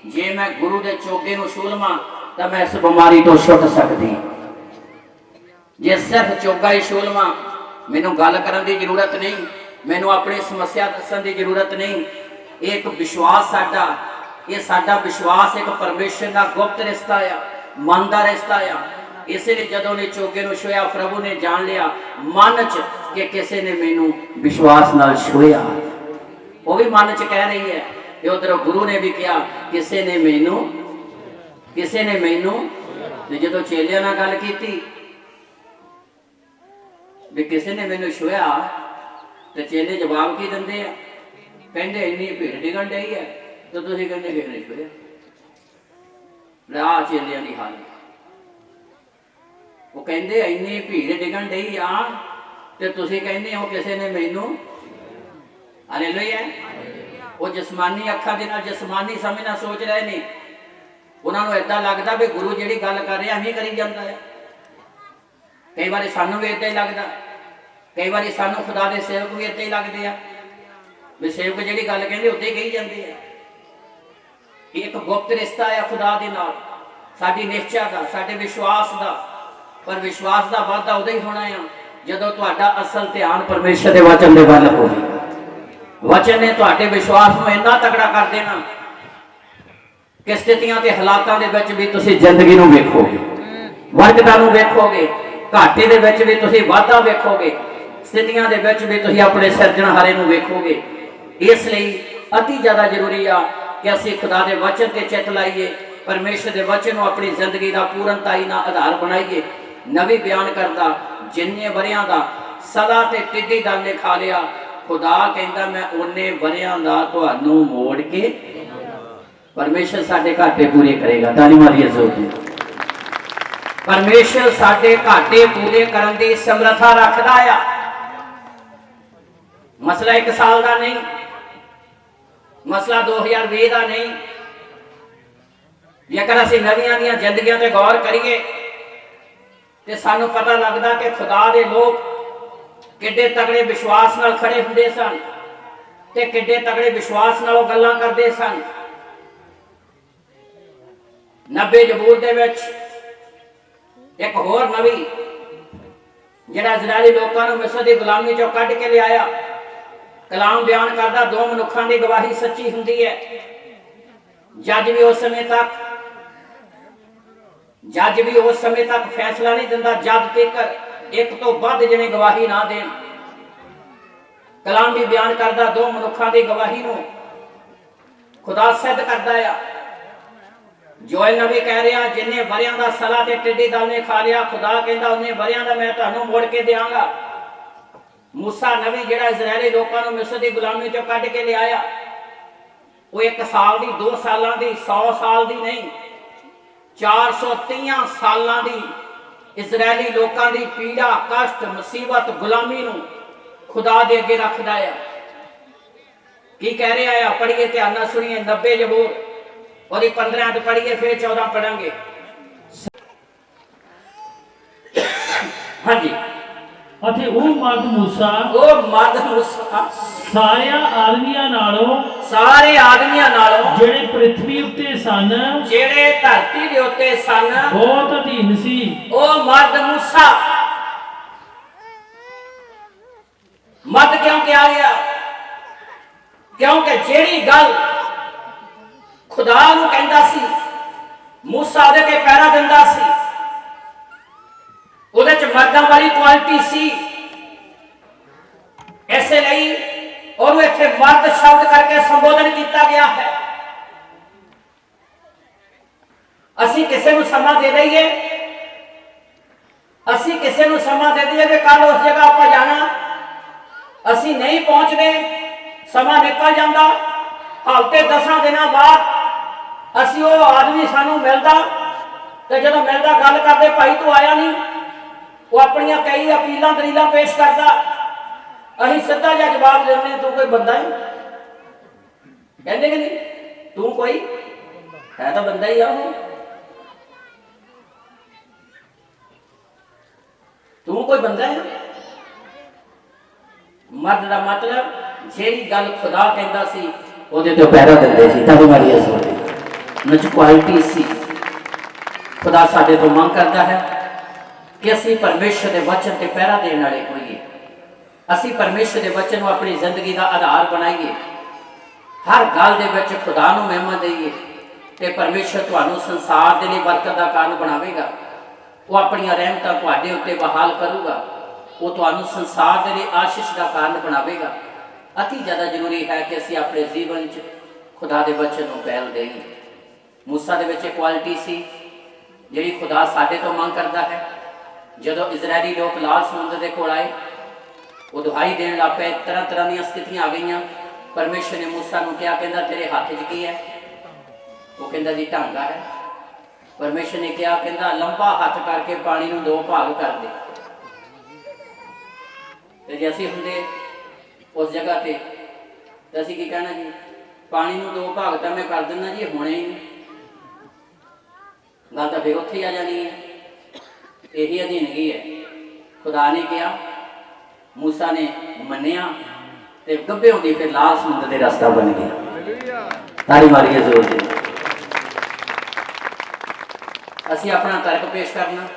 जे मैं गुरु के चोगे नूं छूह लवां तो मैं इस बीमारी तो छुट सकती, जे सिर्फ चोगा ही छूह लवां, मैनू गल करन दी जरूरत नहीं, मैनू अपनी समस्या दस्सण दी जरूरत नहीं। एक विश्वास साडा, ये साडा विश्वास एक परमेश्वर का गुप्त रिश्ता आ, मन का रिश्ता आ। इसलिए जदों ने चोगे नूं छुआ, प्रभु ने जान लिया मन च कि किसी ने मैनू विश्वास नाल छुआ, वो भी मन च कह रही है, उधर गुरु ने भी कहा किसी ने मैनू, किसी ने मैनू। जो चेलियां नाल गल की भी किसी ने मैनू छुआ, तो चेले जवाब की देंगे, कहते इन्नी भीड़ डिगन डई है, तो तुसीं कहंदे किसी ने छुआ। आ चेलियां की हालत, वो कहते इन्नी भीड़ डिगन डई आ, तो तुसीं कहंदे हो किसी ने मैनू। हालेलुया। वो जिसमानी अखां दे नाल जिसमानी समझ नाल सोच रहे ने, उन्होंने इदा लगता भी गुरु जी गल कर रहे अभी करी जाता है। कई बार सानू भी इदा ही लगता, कई बार सानू खुदा के सेवक भी इदा ही लगते हैं भी सेवक जी गल कहते उदा ही कही जाती है। एक गुप्त रिश्ता है खुदा के नाल, साडी निश्चा का, साडे विश्वास का। पर विश्वास का वाधा उदो ही होना है जदों तुहाडा असल ध्यान परमेश्वर के वचन के वल होवे। वचन ने तुहाडे विश्वास को इन्ना तगड़ा कर देना कि स्थितियां ते हालातां दे विच भी तुसीं जिंदगी नूं वेखोगे, बरकतां नूं वेखोगे, घाटे दे विच भी तुसीं वाधा वेखोगे, स्थितियां दे विच भी तुसीं अपने सिरजणहारे नूं वेखोगे। इसलिए अति ज्यादा जरूरी आ कि असीं खुदा दे वचन ते चित लाइए, परमेश्वर दे वचन नूं अपनी जिंदगी का पूर्णताई नाल आधार बनाइए। नबी बयान करदा जिन्ने वरियां दा सदा ते टिड्डी दल ने खा लिया, खुदा कहता मैं उन्ने वरियां दा तुहानू मोड़ के, परमेश्वर साडे घाटे पूरे करेगा। ताली मारिए जोर दे। परमेश्वर साडे घाटे पूरे करने की समर्था रखदा आ। मसला 1 साल का नहीं, मसला 2020 का नहीं। जेकर असीं नवियां दियां जिंदगियां ते गौर करिए तो सानू पता लगता कि खुदा दे लोग किड्डे तगड़े विश्वास नाल खड़े हुंदे सन ते किड्डे तगड़े विश्वास नाल गल्लां करदे सन। 90 जबूर दे विच एक होर नबी जिहड़ा इजरायली लोकां नूं मिस्र दी गुलामी चों कढ के लिआया, कलाम बयान करदा 2 मनुखां दी गवाही सच्ची हुंदी है। जज भी उस समय तक फैसला नहीं दिंदा जब तक एक तो वध जने गवाही ना देन। कलाम भी बयान करदा 2 मनुखां दी गवाही नूं खुदा सिद्ध करदा है। जोएल नबी कह रहा जिन्ने वरियां दा सला ते टिड्डी दल ने खा लिया, खुदा कहंदा उन्ने वरियां दा मैं तुहानू मोड़ के देवांगा। मूसा नबी जिहड़ा इजरायली लोकां नूं मिस्र दी गुलामी चों कढ के लिआया, वो 1 साल दी, 2 सालां दी, 100 साल दी नहीं, 430 सालां दी इजरायली लोकां दी पीड़ा, कष्ट, मुसीबत, गुलामी नूं खुदा दे अगे रखदा है। की कह रहा है? पढ़िए, ध्यान नाल सुनिए। 90 जबूर और 15 पढ़िए, फिर 14 पढ़ांगे। हाँ जी। ਅਤੇ ਉਹ ਮਰਦ मूसा सारे आदमियां नालों ਜਿਹੜੇ ਪ੍ਰਿਥਵੀ ਉੱਤੇ ਸਨ, ਜਿਹੜੇ ਧਰਤੀ ਦੇ ਉੱਤੇ ਸਨ, ਬਹੁਤ ਅਧੀਨ ਸੀ। ਉਹ ਮਰਦ मूसा मर्द क्यों किया गया? क्योंकि जेड़ी गल खुदा नूं कहंदा सी, मूसा उहदे ते पैरा दिंदा सी, उहदे च मर्दां वाली क्वालिटी सी। इसलिए और इत्थे मर्द शब्द करके संबोधन किया गया है। असी किसी नूं समा दे दईए, असी किसी नूं समा दे दईए कि कल उस जगह आप जाना, असी नहीं पहुंचते, समा निकल जाता, ਹਫ਼ਤੇ 10 ਦਿਨਾਂ ਬਾਅਦ ਅਸੀਂ ਉਹ ਆਦਮੀ ਸਾਨੂੰ ਮਿਲਦਾ ਤੇ ਜਦੋਂ ਮਿਲਦਾ ਗੱਲ ਕਰਦੇ, ਭਾਈ ਤੂੰ ਆਇਆ ਨਹੀਂ। ਉਹ ਆਪਣੀਆਂ ਕਈ ਅਪੀਲਾਂ ਦਲੀਲਾਂ ਪੇਸ਼ ਕਰਦਾ, ਅਸੀਂ ਸਿੱਧਾ ਜਿਹਾ ਜਵਾਬ ਦਿੰਦੇ, ਤੂੰ ਕੋਈ ਬੰਦਾ ਹੀ ਕਹਿੰਦੇ ਕਿ ਨਹੀਂ, ਤੂੰ ਕੋਈ ਹੈ ਤਾਂ ਬੰਦਾ ਹੀ ਆ, ਉਹ ਤੂੰ ਕੋਈ ਬੰਦਾ ਹੈ। ਮਰਦ ਦਾ ਮਤਲਬ ਜਿਹੜੀ ਗੱਲ ਖੁਦਾ ਕਹਿੰਦਾ ਸੀ ਉਹਦੇ ਤੇ ਪਹਿਰਾ ਦਿੰਦੇ ਸੀ। ਤਾਂ ਮਾਰੀ ਇਸ ਵਿੱਚ ਕੁਆਲਿਟੀ ਸੀ। ਖੁਦਾ ਸਾਡੇ ਤੋਂ ਮੰਗ ਕਰਦਾ ਹੈ ਕਿ ਅਸੀਂ ਪਰਮੇਸ਼ਰ ਦੇ ਵਚਨ ਤੇ ਪਹਿਰਾ ਦੇਣ ਵਾਲੇ ਹੋਈਏ। ਅਸੀਂ ਪਰਮੇਸ਼ਰ ਦੇ ਵਚਨ ਨੂੰ ਆਪਣੀ ਜ਼ਿੰਦਗੀ ਦਾ ਆਧਾਰ ਬਣਾਈਏ। ਹਰ ਗੱਲ ਦੇ ਵਿੱਚ ਖੁਦਾ ਨੂੰ ਮਹਿਮਾ ਦੇਈਏ ਤੇ ਪਰਮੇਸ਼ਰ ਤੁਹਾਨੂੰ ਸੰਸਾਰ ਦੇ ਲਈ ਬਰਕਤ ਦਾ ਕਾਰਨ ਬਣਾਵੇਗਾ। ਉਹ ਆਪਣੀਆਂ ਰਹਿਮਤਾਂ ਤੁਹਾਡੇ ਉੱਤੇ ਬਹਾਲ ਕਰੂਗਾ। ਉਹ ਤੁਹਾਨੂੰ ਸੰਸਾਰ ਦੇ ਲਈ ਆਸ਼ੀਸ਼ ਦਾ ਕਾਰਨ ਬਣਾਵੇਗਾ। ਅਤੀ ਜ਼ਿਆਦਾ ਜ਼ਰੂਰੀ ਹੈ ਕਿ ਅਸੀਂ ਆਪਣੇ ਜੀਵਨ 'ਚ ਖੁਦਾ ਦੇ ਵਚਨ ਨੂੰ ਪਹਿਲ ਦੇਈਏ। ਮੂਸਾ ਦੇ ਵਿੱਚ ਇੱਕ ਕੁਆਲਿਟੀ ਸੀ ਜਿਹੜੀ ਖੁਦਾ ਸਾਡੇ ਤੋਂ ਮੰਗ ਕਰਦਾ ਹੈ। ਜਦੋਂ ਇਜ਼ਰਾਈਲੀ ਲੋਕ ਲਾਲ ਸਮੁੰਦਰ ਦੇ ਕੋਲ ਆਏ, ਉਹ ਦੁਹਾਈ ਦੇਣ ਲੱਗ ਪਏ, ਤਰ੍ਹਾਂ ਤਰ੍ਹਾਂ ਦੀਆਂ ਸਥਿਤੀਆਂ ਆ ਗਈਆਂ। ਪਰਮੇਸ਼ਰ ਨੇ ਮੂਸਾ ਨੂੰ ਕਿਹਾ, ਕਹਿੰਦਾ ਤੇਰੇ ਹੱਥ 'ਚ ਕੀ ਹੈ? ਉਹ ਕਹਿੰਦਾ ਜੀ ਢਾਂਗਾ ਹੈ। ਪਰਮੇਸ਼ਰ ਨੇ ਕਿਹਾ, ਕਹਿੰਦਾ ਲੰਬਾ ਹੱਥ ਕਰਕੇ ਪਾਣੀ ਨੂੰ 2 ਭਾਗ ਕਰ ਦੇ। ਤੇ ਜੇ ਅਸੀਂ ਹੁੰਦੇ ਉਸ ਜਗ੍ਹਾ ਤੇ ਤਾਂ ਅਸੀਂ ਕੀ ਕਹਿਣਾ ਜੀ? ਪਾਣੀ ਨੂੰ 2 ਭਾਗ ਤਾਂ ਮੈਂ ਕਰ ਦਿੰਦਾ ਜੀ, ਹੁਣੇ ਹੀ ਨਹੀਂ। ਗੱਲ ਤਾਂ ਫਿਰ ਉੱਥੇ ਹੀ ਆ ਜਾਣੀ ਹੈ। ਇਹੀ ਅਧੀਨਗੀ ਹੈ। ਖੁਦਾ ਨੇ ਕਿਹਾ, ਮੂਸਾ ਨੇ ਮੰਨਿਆ ਤੇ ਗੱਭੇ ਹੁੰਦੀ ਫਿਰ ਲਾਲ ਸਮੁੰਦਰ ਦੇ ਰਸਤਾ ਬਣ ਗਿਆ। ਤਾੜੀ ਮਾਰੀਏ ਜ਼ੋਰ ਦੀ। ਅਸੀਂ ਆਪਣਾ ਤਰਕ ਪੇਸ਼ ਕਰਨਾ,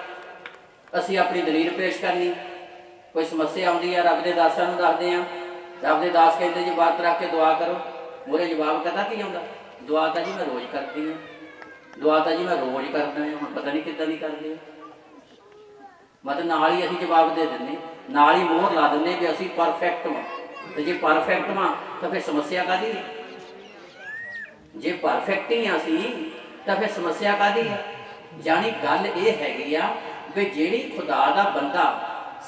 ਅਸੀਂ ਆਪਣੀ ਦਲੀਲ ਪੇਸ਼ ਕਰਨੀ। ਕੋਈ ਸਮੱਸਿਆ ਆਉਂਦੀ ਹੈ, ਰੱਬ ਦੇ ਦਾਸਾਂ ਨੂੰ ਦੱਸਦੇ ਹਾਂ। ਰੱਬ ਦੇ ਦਾਸ ਕਹਿੰਦੇ ਜੀ ਵਰਤ ਰੱਖ ਕੇ ਦੁਆ ਕਰੋ। ਮੂਹਰੇ ਜਵਾਬ ਪਤਾ ਕੀ ਆਉਂਦਾ? ਦੁਆ ਤਾਂ ਜੀ ਮੈਂ ਰੋਜ਼ ਕਰਦੀ ਹਾਂ, ਦੁਆ ਤਾਂ ਜੀ ਮੈਂ ਰੋਜ਼ ਕਰਦਾ ਹਾਂ, ਹੁਣ ਪਤਾ ਨਹੀਂ ਕਿੱਦਾਂ ਦੀ ਕਰਦੇ। ਮਤਲਬ ਨਾਲ ਹੀ ਅਸੀਂ ਜਵਾਬ ਦੇ ਦਿੰਦੇ, ਨਾਲ ਹੀ ਮੋਹਰ ਲਾ ਦਿੰਦੇ ਵੀ ਅਸੀਂ ਪਰਫੈਕਟ ਹਾਂ। ਤੇ ਜੇ ਪਰਫੈਕਟ ਹਾਂ ਤਾਂ ਫਿਰ ਸਮੱਸਿਆ ਕਾਹਦੀ ਹੈ? ਜੇ ਪਰਫੈਕਟ ਹੀ ਅਸੀਂ ਤਾਂ ਫਿਰ ਸਮੱਸਿਆ ਕਾਹਦੀ ਹੈ? ਜਾਣੀ ਗੱਲ ਇਹ ਹੈਗੀ ਆ ਵੀ ਜਿਹੜੀ ਖੁਦਾ ਦਾ ਬੰਦਾ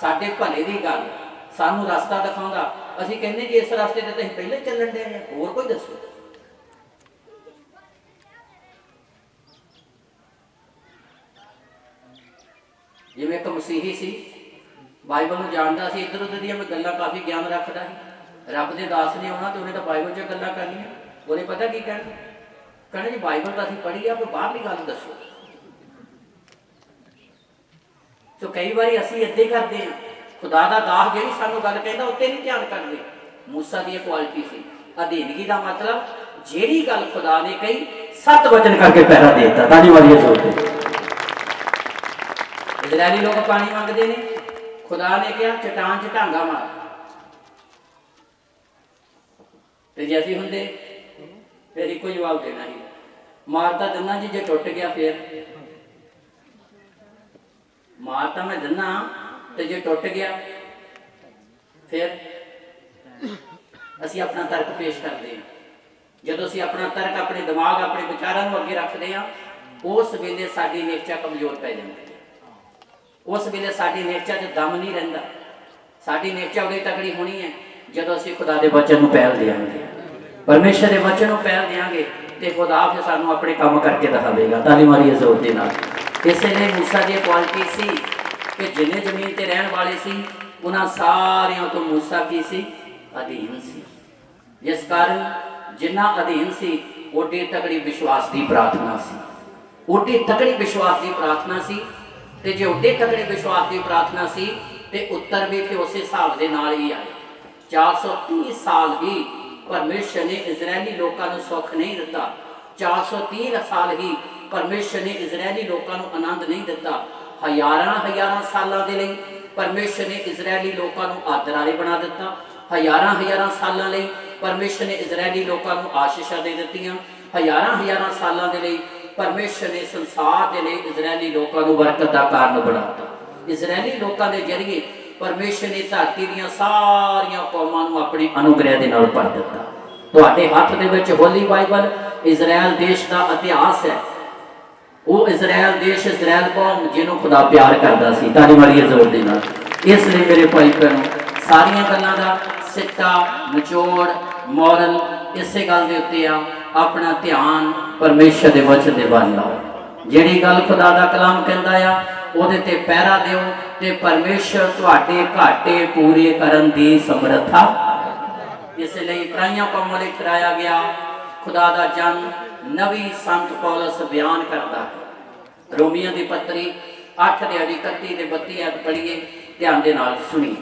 ਸਾਡੇ ਭਲੇ ਦੀ ਗੱਲ ਸਾਨੂੰ ਰਸਤਾ ਦਿਖਾਉਂਦਾ, ਅਸੀਂ ਕਹਿੰਦੇ ਜੀ ਇਸ ਰਸਤੇ ਤੇ ਤੁਸੀਂ ਪਹਿਲੇ ਚੱਲਣ ਦੇ ਆ, ਹੋਰ ਕੋਈ ਦੱਸੋ। ਜਿਵੇਂ ਇੱਕ ਮਸੀਹੀ ਸੀ, ਬਾਈਬਲ ਨੂੰ ਜਾਣਦਾ ਸੀ, ਇੱਧਰ ਉੱਧਰ ਦੀਆਂ ਗੱਲਾਂ ਕਾਫੀ ਗਿਆਨ ਰੱਖਦਾ ਸੀ। ਰੱਬ ਦੇ ਦਾਸ ਨੇ ਆਉਣਾ ਤੇ ਉਹਨੇ ਤਾਂ ਬਾਈਬਲ 'ਚ ਗੱਲਾਂ ਕਰਨੀਆਂ। ਉਹਨੇ ਪਤਾ ਕੀ ਕਹਿਣਾ? ਕਹਿਣਾ ਜੀ ਬਾਈਬਲ ਤਾਂ ਅਸੀਂ ਪੜ੍ਹੀ ਆ, ਕੋਈ ਬਾਹਰਲੀ ਗੱਲ ਦੱਸੋ। ਸੋ ਕਈ ਵਾਰੀ ਅਸੀਂ ਏਦਾਂ ਹੀ ਕਰਦੇ ਹਾਂ। ਖੁਦਾ ਦਾ ਦਾਸ ਜਿਹੜੀ ਸਾਨੂੰ ਗੱਲ ਕਹਿੰਦਾ ਉੱਤੇ ਨਹੀਂ ਧਿਆਨ ਕਰਦੇ। ਮੂਸਾ ਦੀ ਇਹ ਕੁਆਲਿਟੀ ਸੀ। ਅਧੀਨਗੀ ਦਾ ਮਤਲਬ ਜਿਹੜੀ ਗੱਲ ਖੁਦਾ ਨੇ ਕਹੀ 7 ਵਚਨ ਕਰਕੇ ਪਹਿਰਾ ਦੇ ਦਿੱਤਾ। ਤਾੜੀ ਵਾਲੀ ਜ਼ੋਰ ਤੇ। ਇਜ਼ਰਾਈਲੀ ਲੋਕ ਪਾਣੀ ਮੰਗਦੇ ਨੇ, ਖੁਦਾ ਨੇ ਕਿਹਾ ਚਟਾਨ 'ਚ ਢਾਂਗਾ ਮਾਰ। ਤੇ ਜੇ ਅਸੀਂ ਹੁੰਦੇ ਫਿਰ ਇੱਕੋ ਜਵਾਬ ਦੇਣਾ ਸੀ, ਮਾਰ ਤਾਂ ਦਿੰਦਾ ਜੀ, ਜੇ ਟੁੱਟ ਗਿਆ ਫਿਰ ਮਾਰ ਤਾਂ ਮੈਂ ਦਿੰਦਾ ਤੇ ਜੇ ਟੁੱਟ ਗਿਆ ਫਿਰ। ਅਸੀਂ ਆਪਣਾ ਤਰਕ ਪੇਸ਼ ਕਰਦੇ ਹਾਂ। ਜਦੋਂ ਅਸੀਂ ਆਪਣਾ ਤਰਕ, ਆਪਣੇ ਦਿਮਾਗ, ਆਪਣੇ ਵਿਚਾਰਾਂ ਨੂੰ ਅੱਗੇ ਰੱਖਦੇ ਹਾਂ, ਉਸ ਵੇਲੇ ਸਾਡੀ ਨਿਸ਼ਚਾ ਕਮਜ਼ੋਰ ਪੈ ਜਾਂਦੀ ਹੈ। ਉਸ ਵੇਲੇ ਸਾਡੀ ਨਿਸ਼ਚਾ 'ਚ ਦਮ ਨਹੀਂ ਰਹਿੰਦਾ। ਸਾਡੀ ਨਿਸ਼ਚਾ ਉਦੋਂ ਤਕੜੀ ਹੋਣੀ ਹੈ ਜਦੋਂ ਅਸੀਂ ਖੁਦਾ ਦੇ ਵਚਨ ਨੂੰ ਪਹਿਲ ਦੇਵਾਂਗੇ, ਪਰਮੇਸ਼ਰ ਦੇ ਵਚਨ ਨੂੰ ਪਹਿਲ ਦੇਵਾਂਗੇ ਤੇ ਖੁਦਾ ਫਿਰ ਸਾਨੂੰ ਆਪਣੇ ਕੰਮ ਕਰਕੇ ਦਿਖਾਵੇਗਾ। ਤਾਲੀ ਮਾਰੀਏ ਜ਼ੋਰ ਦੇ ਨਾਲ। ਇਸੇ ਲਈ ਮੂਸਾ ਦੀ ਕੁਆਲਿਟੀ ਸੀ ਕਿ ਜਿੰਨੇ ਜ਼ਮੀਨ ਤੇ ਰਹਿਣ ਵਾਲੇ ਸੀ ਉਹਨਾਂ ਸਾਰਿਆਂ ਤੋਂ ਮੂਸਾ ਕੀ ਸੀ? ਅਧੀਨ ਸੀ। ਜਿਸ ਕਾਰਨ ਜਿੰਨਾ ਅਧੀਨ ਸੀ ਓਡੀ ਤਕੜੀ ਵਿਸ਼ਵਾਸ ਦੀ ਪ੍ਰਾਰਥਨਾ ਸੀ। ਓਡੀ ਤਕੜੀ ਵਿਸ਼ਵਾਸ ਦੀ ਪ੍ਰਾਰਥਨਾ ਸੀ। ਤੇ ਜੇ ਓਡੀ ਤਕੜੀ ਵਿਸ਼ਵਾਸ ਦੀ ਪ੍ਰਾਰਥਨਾ ਸੀ ਤੇ ਉੱਤਰ ਵੀ ਫਿਰ ਉਸੇ ਹਿਸਾਬ ਦੇ ਨਾਲ ਹੀ ਆਏ। 430 ਸਾਲ ਵੀ ਪਰਮੇਸ਼ਰ ਨੇ ਇਜ਼ਰਾਈਲੀ ਲੋਕਾਂ ਨੂੰ ਸੁੱਖ ਨਹੀਂ ਦਿੱਤਾ। 430 ਸਾਲ ਹੀ ਪਰਮੇਸ਼ਰ ਨੇ ਇਜ਼ਰਾਈਲੀ ਲੋਕਾਂ ਨੂੰ ਆਨੰਦ ਨਹੀਂ ਦਿੱਤਾ। ਹਜ਼ਾਰਾਂ ਸਾਲਾਂ ਦੇ ਲਈ ਪਰਮੇਸ਼ਰ ਨੇ ਇਜ਼ਰਾਈਲੀ ਲੋਕਾਂ ਨੂੰ ਆਦਰ ਵਾਲੇ ਬਣਾ ਦਿੱਤਾ। ਹਜ਼ਾਰਾਂ ਸਾਲਾਂ ਲਈ ਪਰਮੇਸ਼ਰ ਨੇ ਇਜ਼ਰਾਈਲੀ ਲੋਕਾਂ ਨੂੰ ਆਸ਼ੀਸ਼ਾਂ ਦੇ ਦਿੱਤੀਆਂ। ਹਜ਼ਾਰਾਂ ਸਾਲਾਂ ਦੇ ਲਈ ਪਰਮੇਸ਼ਰ ਨੇ ਸੰਸਾਰ ਦੇ ਲਈ ਇਜ਼ਰਾਈਲੀ ਲੋਕਾਂ ਨੂੰ ਬਰਕਤ ਦਾ ਕਾਰਨ ਬਣਾਤਾ। ਇਜ਼ਰਾਈਲੀ ਲੋਕਾਂ ਦੇ ਜ਼ਰੀਏ ਪਰਮੇਸ਼ਰ ਨੇ ਧਰਤੀ ਦੀਆਂ ਸਾਰੀਆਂ ਕੌਮਾਂ ਨੂੰ ਆਪਣੇ ਅਨੁਗ੍ਰਹਿ ਦੇ ਨਾਲ ਭਰ ਦਿੱਤਾ। ਤੁਹਾਡੇ ਹੱਥ ਦੇ ਵਿੱਚ ਹੋਲੀ ਬਾਈਬਲ ਇਜ਼ਰਾਈਲ ਦੇਸ਼ ਦਾ ਇਤਿਹਾਸ ਹੈ। ਉਹ ਇਜ਼ਰਾਈਲ ਦੇਸ਼, ਇਜ਼ਰਾਈਲ ਕੌਮ ਜਿਹਨੂੰ ਖੁਦਾ ਪਿਆਰ ਕਰਦਾ ਸੀ। ਤਾੜੀ ਮਾਰੀਏ ਜ਼ੋਰ ਦੇ ਨਾਲ। ਇਸ ਲਈ ਮੇਰੇ ਭਾਈ ਭੈਣੋ, ਸਾਰੀਆਂ ਗੱਲਾਂ ਦਾ ਸਿੱਟਾ, ਨਿਚੋੜ, ਮੋਰਲ ਇਸੇ ਗੱਲ ਦੇ ਉੱਤੇ ਆ ਆਪਣਾ ਧਿਆਨ ਪਰਮੇਸ਼ਰ ਦੇ ਵਚਨ ਦੇ ਵੱਲ ਲਾਓ। ਜਿਹੜੀ ਗੱਲ ਖੁਦਾ ਦਾ ਕਲਾਮ ਕਹਿੰਦਾ ਆ ਉਹਦੇ ਤੇ ਪਹਿਰਾ ਦਿਓ ਤੇ ਪਰਮੇਸ਼ਰ ਤੁਹਾਡੇ ਘਾਟੇ ਪੂਰੇ ਕਰਨ ਦੀ ਸਮਰੱਥਾ। ਇਸ ਲਈ ਇਬਰਾਹੀਆਂ ਕੌਮ ਲਈ ਕਰਾਇਆ ਗਿਆ ਖੁਦਾ ਦਾ ਜਨ ਨਵੀਂ ਸੰਤ ਪੌਲਸ ਬਿਆਨ ਕਰਦਾ ਹੈ। ਰੋਮੀਆਂ ਦੀ ਪੱਤਰੀ 8 ਦੇ 31 ਤੇ 32 ਐਤ ਪੜ੍ਹੀਏ, ਧਿਆਨ ਦੇ ਨਾਲ ਸੁਣੀਏ।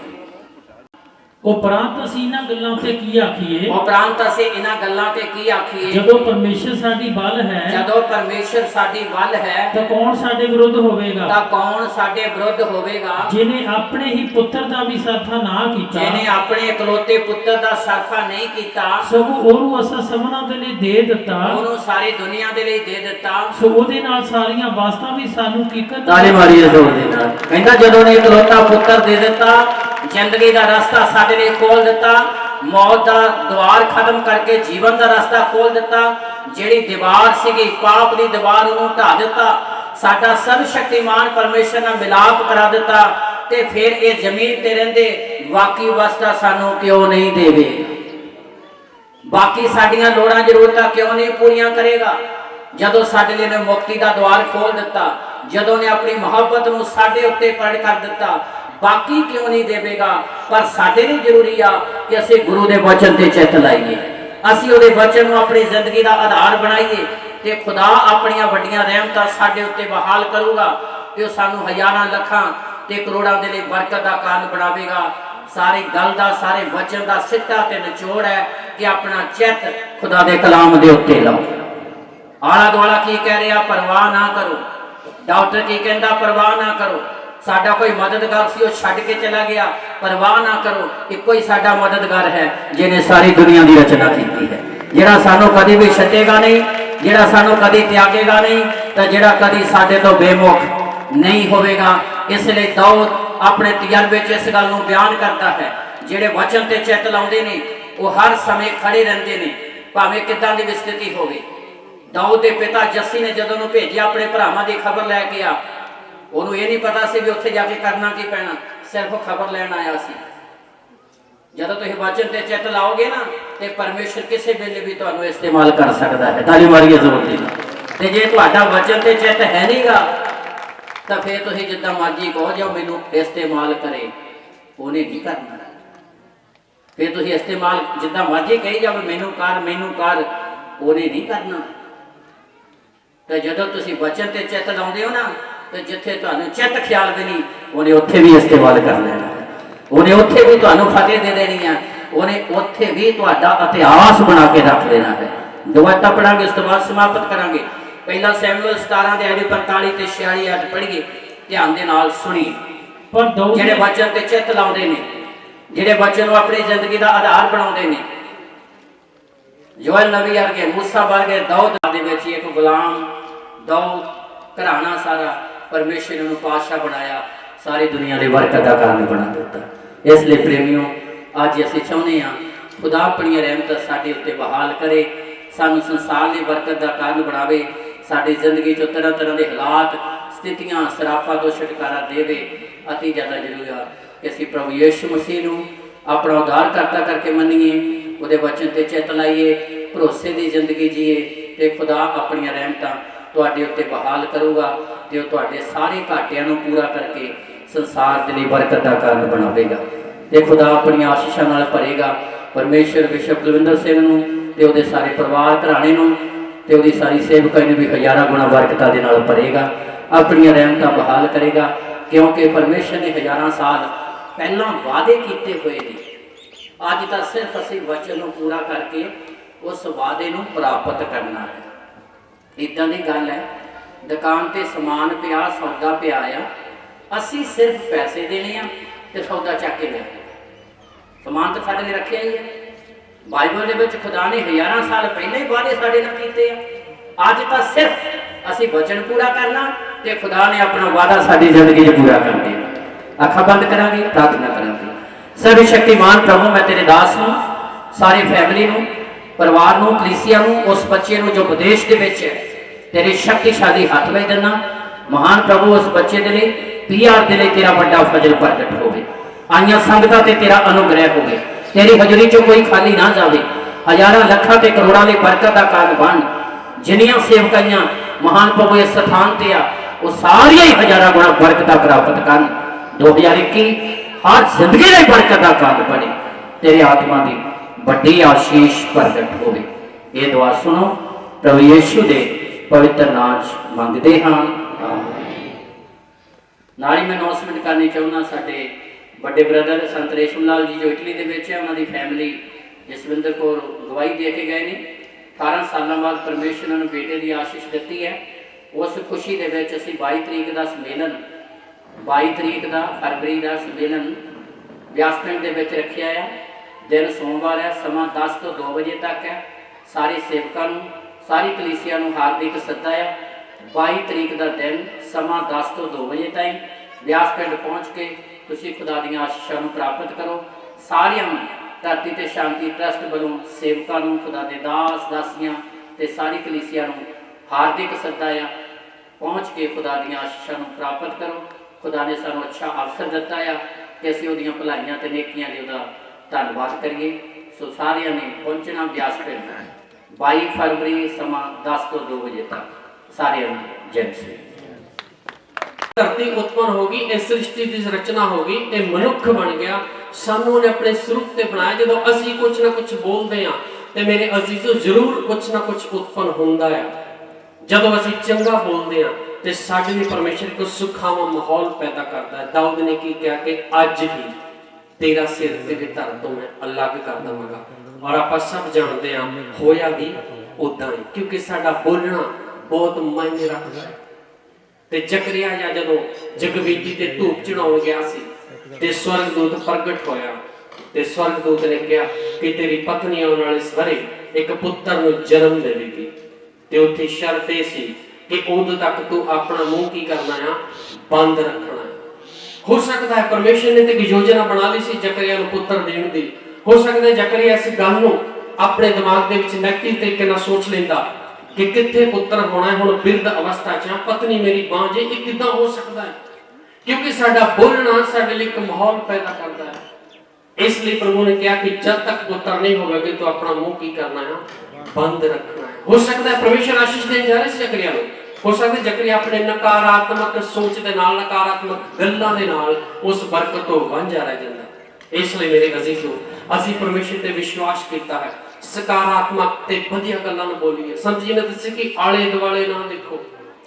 ਉਪਰੰਤ ਅਸੀਂ ਇਹਨਾਂ ਗੱਲਾਂ ਤੇ ਕੀ ਆਖੀਏ? ਉਪਰੰਤ ਅਸੀਂ ਇਹਨਾਂ ਗੱਲਾਂ ਤੇ ਕੀ ਆਖੀਏ? ਜਦੋਂ ਪਰਮੇਸ਼ਰ ਸਾਡੀ ਵੱਲ ਹੈ, ਜਦੋਂ ਪਰਮੇਸ਼ਰ ਸਾਡੀ ਵੱਲ ਹੈ ਤਾਂ ਕੌਣ ਸਾਡੇ ਵਿਰੁੱਧ ਹੋਵੇਗਾ? ਤਾਂ ਕੌਣ ਸਾਡੇ ਵਿਰੁੱਧ ਹੋਵੇਗਾ? ਜਿਹਨੇ ਆਪਣੇ ਹੀ ਪੁੱਤਰ ਦਾ ਵੀ ਸਰਫਾ ਨਾ ਕੀਤਾ, ਜਿਹਨੇ ਆਪਣੇ ਇਕਲੌਤੇ ਪੁੱਤਰ ਦਾ ਸਰਫਾ ਨਹੀਂ ਕੀਤਾ, ਸਗੋਂ ਉਹਨੂੰ ਅਸਾਂ ਸਭਨਾਂ ਦੇ ਲਈ ਦੇ ਦਿੱਤਾ, ਉਹਨੂੰ ਸਾਰੀ ਦੁਨੀਆ ਦੇ ਲਈ ਦੇ ਦਿੱਤਾ। ਸੋ ਉਹਦੇ ਨਾਲ ਸਾਰੀਆਂ ਵਾਸਤਾਂ ਵੀ ਸਾਨੂੰ ਕੀਕਤ ਤਾਲੀ ਮਾਰੀਏ ਜ਼ੋਰ ਦੇ ਨਾਲ। ਕਹਿੰਦਾ ਜਦੋਂ ਨੇ ਇਕਲੌਤਾ ਪੁੱਤਰ ਦੇ ਦਿੱਤਾ, ਜ਼ਿੰਦਗੀ ਦਾ ਰਸਤਾ ਸਾਡੇ ਲਈ ਖੋਲ ਦਿੱਤਾ, ਮੌਤ ਦਾ ਦੁਆਰ ਖਤਮ ਕਰਕੇ ਜੀਵਨ ਦਾ ਰਸਤਾ ਖੋਲ ਦਿੱਤਾ, ਜਿਹੜੀ ਦੀਵਾਰ ਸੀਗੀ ਪਾਪ ਦੀ ਦੀਵਾਰ ਉਹਨੂੰ ਢਾ ਦਿੱਤਾ, ਸਾਡਾ ਸਰਵ ਸ਼ਕਤੀਮਾਨ ਪਰਮੇਸ਼ਰ ਨਾਲ ਮਿਲਾਪ ਕਰਾ ਦਿੱਤਾ। ਤੇ ਫਿਰ ਇਹ ਜ਼ਮੀਨ ਤੇ ਰਹਿੰਦੇ ਬਾਕੀ ਵਸਤਾਂ ਸਾਨੂੰ ਕਿਉਂ ਨਹੀਂ ਦੇਵੇ? ਬਾਕੀ ਸਾਡੀਆਂ ਲੋੜਾਂ ਜ਼ਰੂਰਤਾਂ ਕਿਉਂ ਨਹੀਂ ਪੂਰੀਆਂ ਕਰੇਗਾ? ਜਦੋਂ ਸਾਡੇ ਲਈ ਨੇ ਮੁਕਤੀ ਦਾ ਦੁਆਰ ਖੋਲ ਦਿੱਤਾ, ਜਦੋਂ ਨੇ ਆਪਣੀ ਮੁਹੱਬਤ ਨੂੰ ਸਾਡੇ ਉੱਤੇ ਪ੍ਰਗਟ ਕਰ ਦਿੱਤਾ, ਬਾਕੀ ਕਿਉਂ ਨਹੀਂ ਦੇਵੇਗਾ? ਪਰ ਸਾਡੇ ਲਈ ਜ਼ਰੂਰੀ ਆ ਕਿ ਅਸੀਂ ਗੁਰੂ ਦੇ ਵਚਨ ਤੇ ਚਿੱਤ ਲਾਈਏ, ਅਸੀਂ ਉਹਦੇ ਵਚਨ ਨੂੰ ਆਪਣੀ ਜ਼ਿੰਦਗੀ ਦਾ ਆਧਾਰ ਬਣਾਈਏ ਤੇ ਖੁਦਾ ਆਪਣੀਆਂ ਵੱਡੀਆਂ ਰਹਿਮਤਾਂ ਸਾਡੇ ਉੱਤੇ ਬਹਾਲ ਕਰੂਗਾ ਤੇ ਉਹ ਸਾਨੂੰ ਹਜ਼ਾਰਾਂ ਲੱਖਾਂ ਤੇ ਕਰੋੜਾਂ ਦੇ ਲਈ ਬਰਕਤ ਦਾ ਕਾਰਨ ਬਣਾਵੇਗਾ। ਸਾਰੀ ਗੱਲ ਦਾ, ਸਾਰੇ ਵਚਨ ਦਾ ਸਿੱਟਾ ਤੇ ਨਿਚੋੜ ਹੈ ਕਿ ਆਪਣਾ ਚਿੱਤ ਖੁਦਾ ਦੇ ਕਲਾਮ ਦੇ ਉੱਤੇ ਲਾਓ। ਆਲਾ ਦੁਆਲਾ ਕੀ ਕਹਿ ਰਿਹਾ? ਪਰਵਾਹ ਨਾ ਕਰੋ। ਡਾਕਟਰ ਕੀ ਕਹਿੰਦਾ? ਪਰਵਾਹ ਨਾ ਕਰੋ। ਸਾਡਾ ਕੋਈ ਮਦਦਗਾਰ ਸੀ, ਉਹ ਛੱਡ ਕੇ ਚਲਾ ਗਿਆ, ਪਰਵਾਹ ਨਾ ਕਰੋ। ਇੱਕੋ ਹੀ ਸਾਡਾ ਮਦਦਗਾਰ ਹੈ ਜਿਹਨੇ ਸਾਰੀ ਦੁਨੀਆ ਦੀ ਰਚਨਾ ਕੀਤੀ ਹੈ, ਜਿਹੜਾ ਸਾਨੂੰ ਕਦੇ ਵੀ ਛੱਡੇਗਾ ਨਹੀਂ, ਜਿਹੜਾ ਸਾਨੂੰ ਕਦੇ ਤਿਆਗੇਗਾ ਨਹੀਂ, ਤਾਂ ਜਿਹੜਾ ਕਦੀ ਸਾਡੇ ਤੋਂ ਬੇਮੁਖ ਨਹੀਂ ਹੋਵੇਗਾ। ਇਸ ਲਈ ਦਾਊਦ ਆਪਣੇ ਤਜਰਬੇ 'ਚ ਇਸ ਗੱਲ ਨੂੰ ਬਿਆਨ ਕਰਦਾ ਹੈ, ਜਿਹੜੇ ਵਚਨ ਤੇ ਚਿੱਤ ਲਾਉਂਦੇ ਨੇ ਉਹ ਹਰ ਸਮੇਂ ਖੜੇ ਰਹਿੰਦੇ ਨੇ, ਭਾਵੇਂ ਕਿੱਦਾਂ ਦੀ ਵੀ ਸਥਿਤੀ ਹੋਵੇ। ਦਾਊਦ ਦੇ ਪਿਤਾ ਜੱਸੀ ਨੇ ਜਦੋਂ ਉਹਨੂੰ ਭੇਜਿਆ ਆਪਣੇ ਭਰਾਵਾਂ ਦੀ ਖਬਰ ਲੈ ਕੇ ਆ, ਉਹਨੂੰ ਇਹ ਨਹੀਂ ਪਤਾ ਸੀ ਵੀ ਉੱਥੇ ਜਾ ਕੇ ਕਰਨਾ ਕੀ ਪੈਣਾ, ਸਿਰਫ ਖਬਰ ਲੈਣ ਆਇਆ ਸੀ। ਜਦੋਂ ਤੁਸੀਂ ਵਚਨ ਤੇ ਚਿੱਤ ਲਾਓਗੇ ਨਾ ਤੇ ਪਰਮੇਸ਼ਰ ਕਿਸੇ ਵੇਲੇ ਵੀ ਤੁਹਾਨੂੰ ਇਸਤੇਮਾਲ ਕਰ ਸਕਦਾ ਹੈ। ਤਾਲੀ ਮਾਰੀਏ ਜ਼ੋਰ ਦੀ। ਤੇ ਜੇ ਤੁਹਾਡਾ ਵਚਨ ਤੇ ਚਿੱਤ ਹੈ ਨਹੀਂਗਾ ਤਾਂ ਫਿਰ ਤੁਸੀਂ ਜਿੱਦਾਂ ਮਰਜ਼ੀ ਕਹੋ ਜਾਓ ਮੈਨੂੰ ਇਸਤੇਮਾਲ ਕਰੇ, ਉਹਨੇ ਨਹੀਂ ਕਰਨਾ। ਫਿਰ ਤੁਸੀਂ ਇਸਤੇਮਾਲ ਜਿੱਦਾਂ ਮਰਜ਼ੀ ਕਹੀ ਜਾਓ ਮੈਨੂੰ ਕਰ, ਉਹਨੇ ਨਹੀਂ ਕਰਨਾ। ਤੇ ਜਦੋਂ ਤੁਸੀਂ ਵਚਨ ਤੇ ਚਿੱਤ ਲਾਉਂਦੇ ਹੋ ਨਾ ਤੇ ਜਿੱਥੇ ਤੁਹਾਨੂੰ ਚਿੱਤ ਖਿਆਲ ਵੀ ਨਹੀਂ, ਉਹਨੇ ਉੱਥੇ ਵੀ ਇਸਤੇਮਾਲ ਕਰ ਲੈਣਾ, ਉਹਨੇ ਉੱਥੇ ਵੀ ਤੁਹਾਨੂੰ ਫਤਿਹ ਦੇ ਦੇਣੀ ਆ, ਉਹਨੇ ਉੱਥੇ ਵੀ ਤੁਹਾਡਾ ਇਤਿਹਾਸ ਬਣਾ ਕੇ ਰੱਖ ਦੇਣਾ ਹੈ। ਦੁਬਾਰਾ ਪੜਾਂਗੇ, ਉਸ ਤੋਂ ਬਾਅਦ ਸਮਾਪਤ ਕਰਾਂਗੇ। ਪਹਿਲਾ ਸੈਮੂਅਲ 17 ਦੇ 45 ਤੇ 46 ਅੱਜ ਪੜ੍ਹੀਏ, ਧਿਆਨ ਦੇ ਨਾਲ ਸੁਣੀਏ। ਪਰ ਦਾਊਦ ਜਿਹੜੇ ਵਚਨ ਤੇ ਚਿੱਤ ਲਾਉਂਦੇ ਨੇ, ਜਿਹੜੇ ਵਚਨ ਨੂੰ ਆਪਣੀ ਜ਼ਿੰਦਗੀ ਦਾ ਆਧਾਰ ਬਣਾਉਂਦੇ ਨੇ, ਜੋਇਲ ਨਬੀ ਵਰਗੇ, ਮੂਸਾ ਵਰਗੇ, ਦਾਊਦ ਦੇ ਵਿੱਚ ਇੱਕ ਗੁਲਾਮ ਦਾਊਦ ਘਰਾਣਾ ਸਾਰਾ ਪਰਮੇਸ਼ਰ ਨੂੰ ਪਾਤਸ਼ਾਹ ਬਣਾਇਆ, ਸਾਰੀ ਦੁਨੀਆ ਦੀ ਬਰਕਤ ਦਾ ਕਾਰਨ ਬਣਾ ਦਿੱਤਾ। ਇਸ ਲਈ ਪ੍ਰੇਮੀਓ, ਅੱਜ ਅਸੀਂ ਚਾਹੁੰਦੇ ਹਾਂ ਖੁਦਾ ਆਪਣੀਆਂ ਰਹਿਮਤਾਂ ਸਾਡੇ ਉੱਤੇ ਬਹਾਲ ਕਰੇ, ਸਾਨੂੰ ਸੰਸਾਰ ਦੀ ਬਰਕਤ ਦਾ ਕਾਰਨ ਬਣਾਵੇ, ਸਾਡੀ ਜ਼ਿੰਦਗੀ 'ਚ ਤਰ੍ਹਾਂ ਤਰ੍ਹਾਂ ਦੇ ਹਾਲਾਤ, ਸਥਿਤੀਆਂ, ਸਰਾਪਾਂ ਤੋਂ ਛੁਟਕਾਰਾ ਦੇਵੇ। ਅਤੀ ਜ਼ਿਆਦਾ ਜ਼ਰੂਰੀ ਆ ਕਿ ਅਸੀਂ ਪ੍ਰਭੂ ਯਿਸੂ ਮਸੀਹ ਨੂੰ ਆਪਣਾ ਉਧਾਰਕਰਤਾ ਕਰਕੇ ਮੰਨੀਏ, ਉਹਦੇ ਵਚਨ ਤੇ ਚਿੱਤ ਲਾਈਏ, ਭਰੋਸੇ ਦੀ ਜ਼ਿੰਦਗੀ ਜੀਏ ਤੇ ਖੁਦਾ ਆਪਣੀਆਂ ਰਹਿਮਤਾਂ ਤੁਹਾਡੇ ਉੱਤੇ ਬਹਾਲ ਕਰੂਗਾ ਤੇ ਉਹ ਤੁਹਾਡੇ ਸਾਰੇ ਘਾਟਿਆਂ ਨੂੰ ਪੂਰਾ ਕਰਕੇ ਸੰਸਾਰ ਦੇ ਲਈ ਬਰਕਤ ਦਾ ਕਾਰਨ ਬਣਾਵੇਗਾ ਤੇ ਖੁਦਾ ਆਪਣੀਆਂ ਆਸ਼ੀਸ਼ਾਂ ਨਾਲ ਭਰੇਗਾ। ਪਰਮੇਸ਼ਰ ਬਿਸ਼ਪ ਕੁਲਵਿੰਦਰ ਸਿੰਘ ਨੂੰ ਤੇ ਉਹਦੇ ਸਾਰੇ ਪਰਿਵਾਰ ਘਰਾਣੇ ਨੂੰ ਤੇ ਉਹਦੀ ਸਾਰੀ ਸੇਵਕਾਂ ਨੂੰ ਵੀ ਹਜ਼ਾਰਾਂ ਗੁਣਾ ਬਰਕਤਾਂ ਦੇ ਨਾਲ ਭਰੇਗਾ, ਆਪਣੀਆਂ ਰਹਿਮਤਾਂ ਬਹਾਲ ਕਰੇਗਾ, ਕਿਉਂਕਿ ਪਰਮੇਸ਼ਰ ਨੇ ਹਜ਼ਾਰਾਂ ਸਾਲ ਪਹਿਲਾਂ ਵਾਅਦੇ ਕੀਤੇ ਹੋਏ ਨੇ। ਅੱਜ ਤਾਂ ਸਿਰਫ ਅਸੀਂ ਵਚਨ ਨੂੰ ਪੂਰਾ ਕਰਕੇ ਉਸ ਵਾਅਦੇ ਨੂੰ ਪ੍ਰਾਪਤ ਕਰਨਾ ਹੈ। ਇਦਾਂ ਦੀ ਗੱਲ ਹੈ, ਦੁਕਾਨ ਤੇ ਸਮਾਨ ਪਿਆ, ਸੌਦਾ ਪਿਆ ਆ, ਅਸੀਂ ਸਿਰਫ ਪੈਸੇ ਦੇਣੇ ਆ ਤੇ ਸੌਦਾ ਚੱਕ ਕੇ ਲਿਆ। ਸਮਾਨ ਤਾਂ ਸਾਡੇ ਲਈ ਰੱਖਿਆ ਹੀ ਹੈ। ਬਾਈਬਲ ਦੇ ਵਿੱਚ ਖੁਦਾ ਨੇ ਹਜ਼ਾਰਾਂ ਸਾਲ ਪਹਿਲਾਂ ਹੀ ਵਾਅਦੇ ਸਾਡੇ ਨਾਲ ਕੀਤੇ ਆ। ਅੱਜ ਤਾਂ ਸਿਰਫ ਅਸੀਂ ਵਚਨ ਪੂਰਾ ਕਰਨਾ ਤੇ ਖੁਦਾ ਨੇ ਆਪਣਾ ਵਾਅਦਾ ਸਾਡੀ ਜ਼ਿੰਦਗੀ 'ਚ ਪੂਰਾ ਕਰ ਦੇਣਾ। ਅੱਖਾਂ ਬੰਦ ਕਰਾਂਗੇ, ਪ੍ਰਾਰਥਨਾ ਕਰਾਂਗੇ। ਸਰਵ ਸ਼ਕਤੀਮਾਨ ਪ੍ਰਭੂ, ਮੈਂ ਤੇਰੇ ਦਾਸ ਨੂੰ, ਸਾਰੀ ਫੈਮਿਲੀ ਨੂੰ, ਪਰਿਵਾਰ ਨੂੰ, ਕਲੀਸਿਆ ਨੂੰ, ਉਸ ਬੱਚੇ ਨੂੰ ਜੋ ਵਿਦੇਸ਼ ਦੇ ਵਿੱਚ ਹੈ, ਤੇਰੇ ਸ਼ਕਤੀਸ਼ਾਲੀ ਹੱਥ ਵਿੱਚ ਦਿੰਦਾ। ਮਹਾਨ ਪ੍ਰਭੂ, ਉਸ ਬੱਚੇ ਦੇ ਲਈ, PR ਦੇ ਲਈ ਤੇਰਾ ਵੱਡਾ ਫਜ਼ਲ ਪ੍ਰਗਟ ਹੋਵੇ। ਆਈਆਂ ਸੰਗਤਾਂ ਤੇ ਤੇਰਾ ਅਨੁਗ੍ਰਹਿ ਹੋਵੇ, ਤੇਰੀ ਹਜ਼ੂਰੀ 'ਚੋਂ ਕੋਈ ਖਾਲੀ ਨਾ ਜਾਵੇ। हजारां लखां ते करोड़ां दी बरकत दा कारण बन। जिन्नियां सेवकाइयां महान प्रभु इस स्थान ते आ वो सारियां ही हजारां गुणा बरकत प्राप्त करन। 2021 हर जिंदगी दी बरकत दा कारण बने। तेरी आत्मा दी बड़ी आशीष प्रगट होवे। ये दुआ सुनो प्रभु यीशु दे पवित्र नाम च मंगदे हां। नाल ही मैं अनाउंसमेंट करनी चाहुंदा साडे बड़े ब्रदर संत रेशम लाल जी जो इटली दे विच है उन्हां दी फैमिली जसविंदर कौर गवाही दे के गए ने। 18 साल बाद परमेश्वर ने बेटे की आशीष दी है। उस खुशी के विच असीं 22 तरीक का सम्मेलन 22 तरीक का फरवरी का सम्मेलन व्यास पिंड दे विच रखिया है। दिन सोमवार है, समा 10 तो 2 बजे तक है। सारे सेवकां नूं सारी कलीसिया नूं हार्दिक सद्दा है। 22 तरीक का दिन समा 10 तो 2 बजे ताईं व्यास पिंड पहुँच के तुसीं खुदा दीआं आशीषां नूं प्राप्त करो। सारियां नूं धरती ते शांति ट्रस्ट वालों सेवकां नूं खुदा दे दास दासियां ते सारी कलीसिया नूं हार्दिक सद्दा है। पहुँच के खुदा दीआं आशीषां नूं प्राप्त करो। खुदा ने सानूं अच्छा अवसर दिता है कि असीं उहदीआं भलाइयां ते नेकियां लई उहदा धन्नवाद करिए। सो सारियां ने पहुंचना व्यास पिंड 22 फरवरी समा 10 तो 2 बजे तक। सारियां नूं जय श्री धरती उत्पन्न होगी, इस सृष्टि की रचना होगी, ये मनुख बन गया, सानू ने अपने स्वरूप से बनाया। जो असी कुछ ना कुछ बोलते हैं तो मेरे अजीजों जरूर कुछ ना कुछ उत्पन्न होता है। जब असी चंगा बोलते हैं तो साडे भी परमेश्वर को सुखावा माहौल पैदा करता है। दाऊद ने की कहा कि अज ही तेरा सिर तेरे धर तो मैं अलग कर देवांगा। और आप सब जानते हैं होया भी उदा ही, क्योंकि साडा बोलना बहुत मायने रखता है। ते जकरिया या जदों जगवेदी ते धूप चढ़ाउण गया सी ते स्वर्गदूत प्रगट होया ते स्वर्गदूत ने कहा कि तेरी पत्नी आने वाले सवेरे एक पुत्र नूं जन्म देवेगी। ते उत्थे शर्त ये सी कि उदों तक तू अपना मुंह की करना है, बंद रखना है। हो सकता है परमेश्वर ने ते योजना बना ली सी जकरिया नूं पुत्र देण दी। हो सकता है जकरिया इस गल नूं अपने दिमाग दे विच नेगेटिव तरीके नाल सोच लेंदा कि किथे पुत्र होना है, हुण बिरध अवस्था च पत्नी मेरी बांझ है, ये किदां हो सकता है? क्योंकि साडा बोलना साडे लई एक माहौल पैदा करता है। इसलिए प्रभु ने कहा कि जब तक पुत्र नहीं होगा तो अपना मुंह की करना है, बंद रखना है। हो सकता है परमेश्वर आशीष देने जा रहे जकरिया नूं। हो सकता है जकरिया अपने नकारात्मक सोच दे नाल नकारात्मक गल्लां दे नाल उस बरकत तो वांझा रह जांदा। इसलिए मेरे अजीजों असीं परमेश्वर ते विश्वास कीता है, सकारात्मक ते वधिया गल्लां नूं बोलीए। संत जी ने दस्सिया कि आले दुआले ना देखो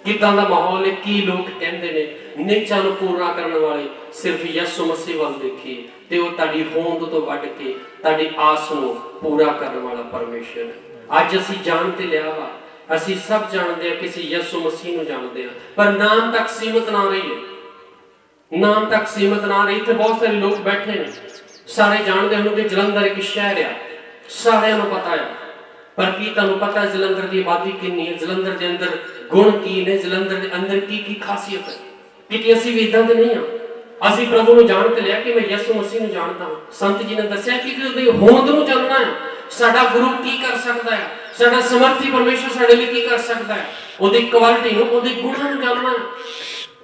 किदां दा माहौल है, की लोग कहंदे ने, नीचां नूं पूरा करन वाले सिर्फ यीशु मसीह वल देखिए ते ओह तुहाडी होंद तो वध के तुहाडी आस नूं पूरा करन वाला परमेश्वर है। अज असीं जाण ते लिया वा, असीं सब जानते हैं किसी यीशु मसीह नूं जानते हैं, पर नाम तक सीमित ना रहिए। नाम तक सीमित ना रही। इत्थे बहुत सारे लोग बैठे ने, सारे जानते हैं कि जलंधर एक शहर है, सारिਆਂ ਨੂੰ पता है, पर की तुहानू पता जलंधर की आबादी कितनी है, जलंधर के अंदर गुण की ने, जलंधर के अंदर की खासियत है। कि असीं भी इदां दे नहीं हां। असीं प्रभु नूं जाण ते लिया कि मैं यीशु मसीह नूं जानदा हां। संत जी ने दस्सिया कि ਉਹਦੀ होंद नूं जानना है, साडा गुरु की कर सकदा है, साडा समर्थी परमेश्वर साडे लई की कर सकदा है, ਉਹਦੀ क्वालिटी नूं, ਉਹਦੇ गुणां नूं जानना है।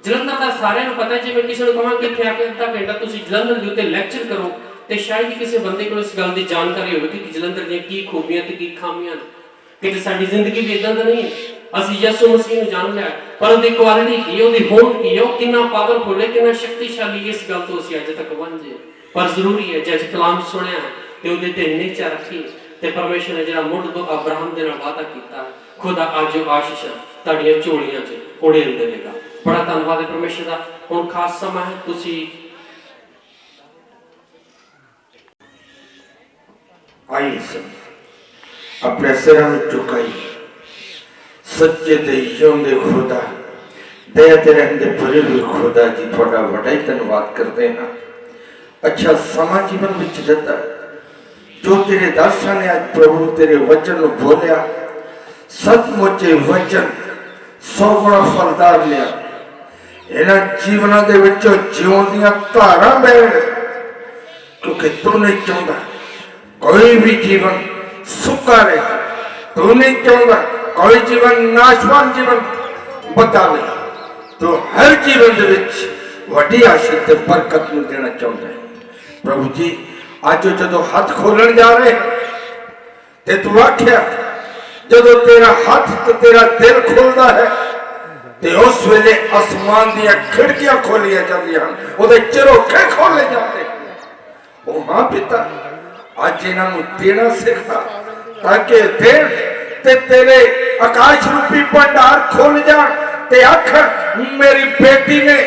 जलंधर दा सारिਆਂ ਨੂੰ पता है। जे मैं किसी नूं कहां कि इत्थे आके ਅੱਧਾ घंटा तुसीं जलंधर दे उत्ते लैक्चर करो ਤੇ ਸ਼ਾਇਦ ਕਿਸੇ ਬੰਦੇ ਕੋਲ ਇਸ ਗੱਲ ਦੀ ਜਾਣਕਾਰੀ ਹੋਵੇ ਕਿ ਜਲੰਧਰ ਦੀਆਂ ਕੀ ਖੂਬੀਆਂ ਤੇ ਕੀ ਖਾਮੀਆਂ ਨੇ। ਕਿ ਸਾਡੀ ਜ਼ਿੰਦਗੀ ਵੀ ਇਦਾਂ ਦਾ ਨਹੀਂ ਹੈ। ਅਸੀਂ ਯਿਸੂ ਮਸੀਹ ਨੂੰ ਜਾਣ ਲਿਆ, ਪਰ ਉਹਦੀ ਕੁਆਲਿਟੀ ਕੀ, ਉਹਦੀ ਹੋਂਦ ਕੀ, ਉਹ ਕਿੰਨਾ ਪਾਵਰਫੁਲ ਹੈ, ਕਿੰਨਾ ਸ਼ਕਤੀਸ਼ਾਲੀ, ਇਸ ਗੱਲ ਤੋਂ ਅਸੀਂ ਅੱਜ ਤੱਕ ਵਾਂਝੇ। ਪਰ ਜ਼ਰੂਰੀ ਹੈ ਜੇ ਕਲਾਮ ਸੁਣਿਆ ਤੇ ਉਹਦੇ ਤੇ ਨਿਚਾ ਰੱਖੀ ਤੇ ਪਰਮੇਸ਼ਰ ਨੇ ਜਿਹੜਾ ਮੁੱਢ ਤੋਂ ਅਬਰਾਹਮ ਦੇ ਨਾਲ ਵਾਅਦਾ ਕੀਤਾ, ਖੁਦਾ ਅੱਜ ਉਹ ਆਸ਼ੀਸ਼ਾਂ ਤੁਹਾਡੀਆਂ ਝੋਲੀਆਂ 'ਚ ਉਡੇਲ ਦੇਵੇਗਾ। ਬੜਾ ਧੰਨਵਾਦ ਹੈ ਪਰਮੇਸ਼ਰ ਦਾ। ਹੁਣ ਖਾਸ ਸਮਾਂ ਹੈ, ਤੁਸੀਂ आइए सब अपने सिर में झुकाइए। सच्चे ते जिउंदे खुदा, दया ते रहंदे भरे हुए खुदा जी थोड़ा बड़ा ही धन्यवाद करते हैं। अच्छा समा जीवन विच दिता जो तेरे दासां ने आज प्रभु तेरे वचन नूं बोलिया, सचमुच वचन 100 गुणा फलदार लिया। इन्हां जीवनां दे विचों जिउण दीआं धारां बहण, क्योंकि तू नहीं चाहुंदा कोई भी जीवन सुखा रहे, तू नहीं चाहता कोई जीवन नाशवान जीवन बता ले। तो हर जीवन दे विच वड्डी आशीष ते बरकत नूं देना चाहता है। प्रभु जी अज जो हाथ खोलन जा रहे ते तू आख्या जदों तेरा हाथ ते तेरा दिल खुलता है ते उस वेले आसमान दियां खिड़कियां खोलियां जांदियां हन, ओदे झरोखे खोले जाते। ओ हाँ पिता, अज इन्हां नूं देना सिखा ताकि देन ते तेरे आकाश रूपी भंडार खोल जान ते आख मेरी बेटी ने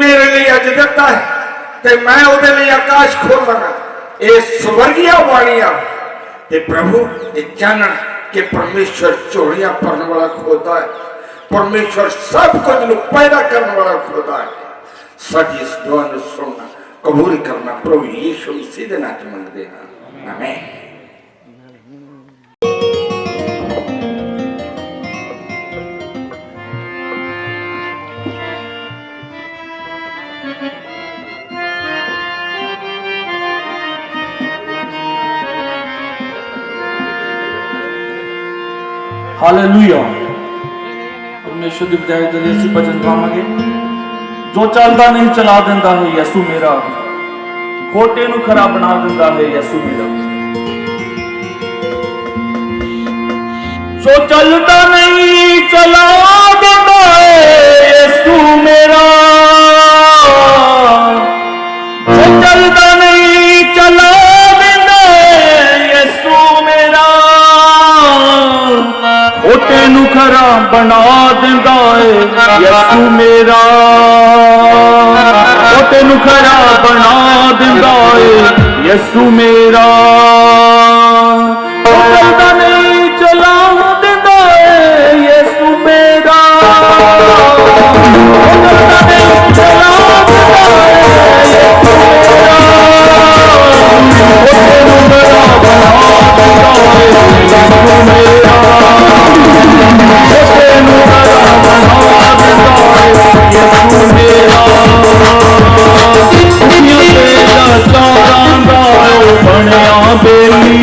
मेरे लिए अज दिता है ते मैं ओदे लिए आकाश खोल लगा। ये स्वर्गीय वाणियां ते प्रभु ये जानन कि परमेश्वर चोरियां भरने वाला खुदा है, परमेश्वर सब कुछ नूं पैदा करने वाला खुदा है। साडी इस दुआ नूं सुनना कबूल करना प्रभु यीशु मसीह दे नाम च मंगदे हां, आमीन। हालेलुया। परमेश्वर की बजाय जल्दी ਅਸੀਂ भजन गावांगे। जो चलता नहीं चला देता है यसू मेरा, खोटे नूं खरा बना देता है यसू मेरा। जो चलता नहीं चला देता है यसू मेरा, जो चलता नहीं चला देता है यसू मेरा, खोटे नूं खरा बना देंदा है यसू मेरा, खोटे नूं खरा बना देंदा है यसू मेरा। ओ चलदा नहीं चला देंदा है यसू मेरा, ओ चलदा नहीं चला देंदा है यसू मेरा, खोटे नूं खरा बना देंदा है यसू मेरा, खोटे नूं खरा बना देंदा है यसू मेरा। दुनिया ते लाचारां दा बनया बेली,